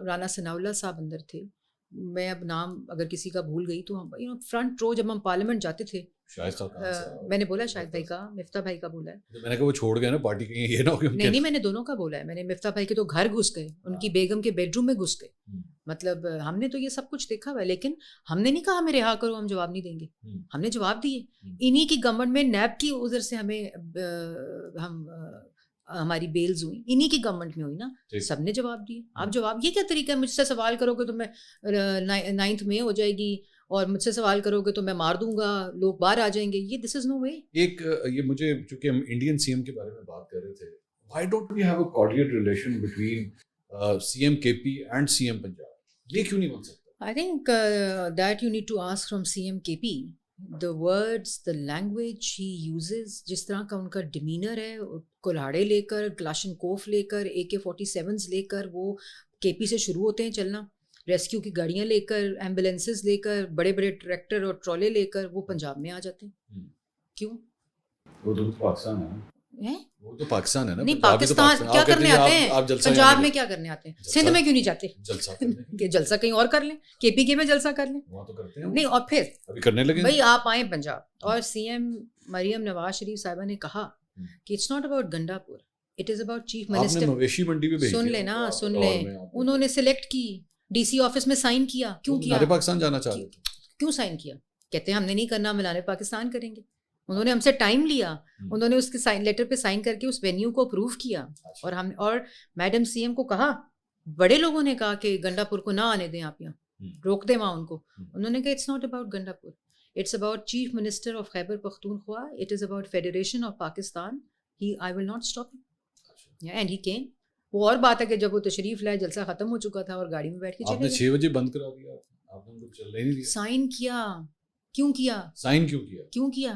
S2: رانا ثناء اللہ صاحب اندر تھے. میں اب نام اگر کسی کا بھول گئی تو ہم فرنٹ رو جب ہم پارلیمنٹ جاتے تھے, میں نے بولا شاہد بھائی کا, مفتاح بھائی کا بولا ہے,
S1: میں نے کہا وہ چھوڑ گئے نا پارٹی کہیں, یہ نہ ہو.
S2: نہیں میں نے دونوں کا بولا ہے. میں نے مفتاح بھائی کے تو گھر گھس گئے, ان کی بیگم کے بیڈ روم میں گھس گئے. مطلب ہم نے تو یہ سب کچھ دیکھا ہوا ہے, لیکن ہم نے نہیں کہا ہمیں رہا کرو, ہم جواب نہیں دیں گے. ہم نے جواب دیے. انہی کی گورنمنٹ میں نیب کی ادھر سے ہمیں ہماری بیلز ہوئی, انہی کی گورنمنٹ میں ہوئی نا, سب نے جواب دیے. آپ جواب, یہ کیا طریقہ ہے, مجھ سے سوال کرو گے تو میں 9th میں ہو جائے گی, اور مجھ سے سوال کرو گے تو میں مار دوں گا, لوگ باہر آ جائیں گے. یہ دس از نو وے.
S1: ایک یہ مجھے, چونکہ ہم انڈین سی ایم کے بارے میں بات کر رہے تھے, why don't we have a cordial relation between C M K P and C M Punjab, یہ کیوں نہیں بن سکتا؟
S2: I think that you need to ask from CM KP. The words, the language he uses, جس طرح کا ان کا demeanour ہے, کلاڑے لے کر, کلاشن کوف لے کر, AK-47s لے کر, وہ کے پی سے شروع ہوتے ہیں چلنا, ریسکیو کی گاڑیاں لے کر, ایمبولینسز لے کر, بڑے بڑے ٹریکٹر اور ٹرولے لے کر وہ پنجاب میں آ جاتے ہیں. کیوں؟
S1: وہ تو پاکستان ہے, وہ تو پاکستان ہے نا.
S2: نہیں, پاکستان کیا کرنے آتے ہیں, پنجاب میں کیا کرنے آتے ہیں, سندھ میں کیوں نہیں جاتے؟ جلسہ کہیں اور کر لیں, کے پی کے میں جلسہ کر لیں. نہیں, اور پھر
S1: ابھی کرنے لگے
S2: بھائی آپ آئیں پنجاب, اور سی ایم مریم نواز شریف صاحبہ نے کہا کہ it's not about Gandapur, it is about chief minister. سن لیں نا, سن لیں, انہوں نے سلیکٹ کی, ڈی سی آفس میں سائن کیا. کیوں کیا؟
S1: پاکستان جانا چاہ رہے تھے. کیوں
S2: سائن کیا؟ کہتے ہیں ہم نے نہیں کرنا, ملانے پاکستان کریں گے. انہوں نے ہم سے ٹائم لیا, انہوں نے اس کے سائن لیٹر پہ سائن کر کے اس وینیو کو اپروو کیا, اور میڈم سی ایم کو کہا, بڑے لوگوں نے کہا کہ گنڈا پور کو نہ آنے دیں, آپ یہاں روک دیں وہاں ان کو. انہوں نے کہا it's not about Gandapur, it's about chief minister of Khyber Pakhtunkhwa, it is about federation of Pakistan. I will not stop him, and he came. وہ اور بات ہے کہ جب وہ تشریف لائے, جلسہ ختم ہو چکا تھا اور گاڑی میں بیٹھ کے چلے گئے.
S1: 6 بجے بند کرا دیا, آپ نے کچھ چل نہیں دیا.
S2: سائن کیا, کیوں کیا,
S1: سائن کیوں کیا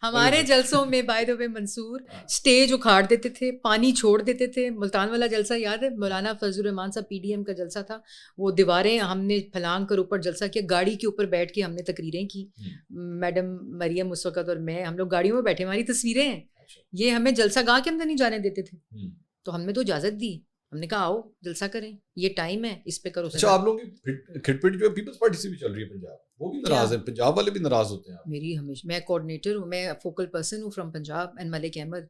S1: ہمارے
S2: جلسوں میں by the way Mansoor stage اکھاڑ دیتے تھے, پانی چھوڑ دیتے تھے. ملتان والا جلسہ یاد ہے, مولانا فضل الرحمان صاحب PDM کا جلسہ تھا, وہ دیواریں ہم نے پھلانگ کر اوپر جلسہ کیا, گاڑی کے اوپر بیٹھ کے ہم نے تقریریں کی. میڈم مریم اس وقت اور میں, ہم لوگ گاڑیوں میں بیٹھے, ہماری تصویریں ہیں. یہ ہمیں جلسہ گاہ کے اندر نہیں جانے دیتے تھے, تو ہم نے تو اجازت دی, ہم نے کہا آؤ جلسہ کریں, یہ ٹائم ہے, اس پہ کرو.
S1: اچھا, آپ لوگوں کی کھٹ پٹ جو پیپلز پارٹی سے بھی چل رہی ہے پنجاب, وہ بھی ناراض ہیں, پنجاب والے بھی ناراض ہوتے ہیں.
S2: میری ہمیشہ, میں کوآرڈینیٹر ہوں, میں فوکل پرسن ہوں فرام پنجاب, اینڈ ملک احمد,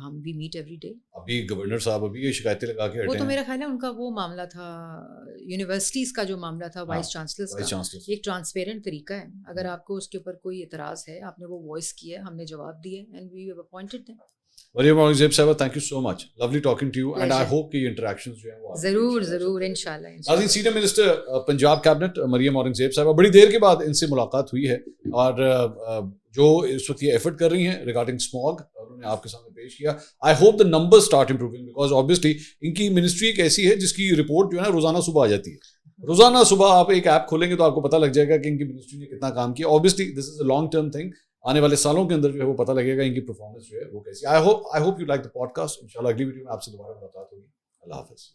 S2: ہم وی میٹ ایوری ڈے.
S1: ابھی گورنر صاحب ابھی یہ شکایتیں لگا کے ہٹے ہیں.
S2: وہ تو میرا خیال ہے ان کا وہ معاملہ تھا, یونیورسٹیز کا جو معاملہ تھا وائس چانسلرز کا, ایک ٹرانسپیرنٹ طریقہ ہے. اگر آپ کو اس کے اوپر کوئی اعتراض ہے, آپ نے وہ وائس کیا ہے, ہم نے جواب دیا, and we have appointed them.
S1: Maryam Aurangzeb صاحبہ, thank you so much, lovely talking to you, and I hope کہ یہ انٹریکشنز جو ہیں وہ
S2: ضرور انشاءاللہ.
S1: ناظرین, senior minister Punjab cabinet Maryam Aurangzeb صاحبہ, بڑی دیر کے بعد ان سے ملاقات ہوئی ہے, اور جو اس وقت یہ ایفرٹ کر رہی ہیں ریگارڈنگ اسماگ, انہوں نے آپ کے سامنے پیش کیا. I hope the number start improving, because obviously ان کی منسٹری ایک ایسی ہے جس کی رپورٹ جو ہے نا روزانہ صبح آ جاتی ہے. روزانہ صبح آپ ایک ایپ کھولیں گے تو آپ کو پتہ لگ جائے گا کہ ان کی منسٹری نے کتنا کام کیا. Obviously this is a long term thing, آنے والے سالوں کے اندر جو ہے وہ پتہ لگے گا ان کی پرفارمنس جو ہے وہ کیسی. I hope you like the podcast. انشاءاللہ اگلی ویڈیو میں آپ سے دوبارہ ملاقات ہوگی. اللہ حافظ.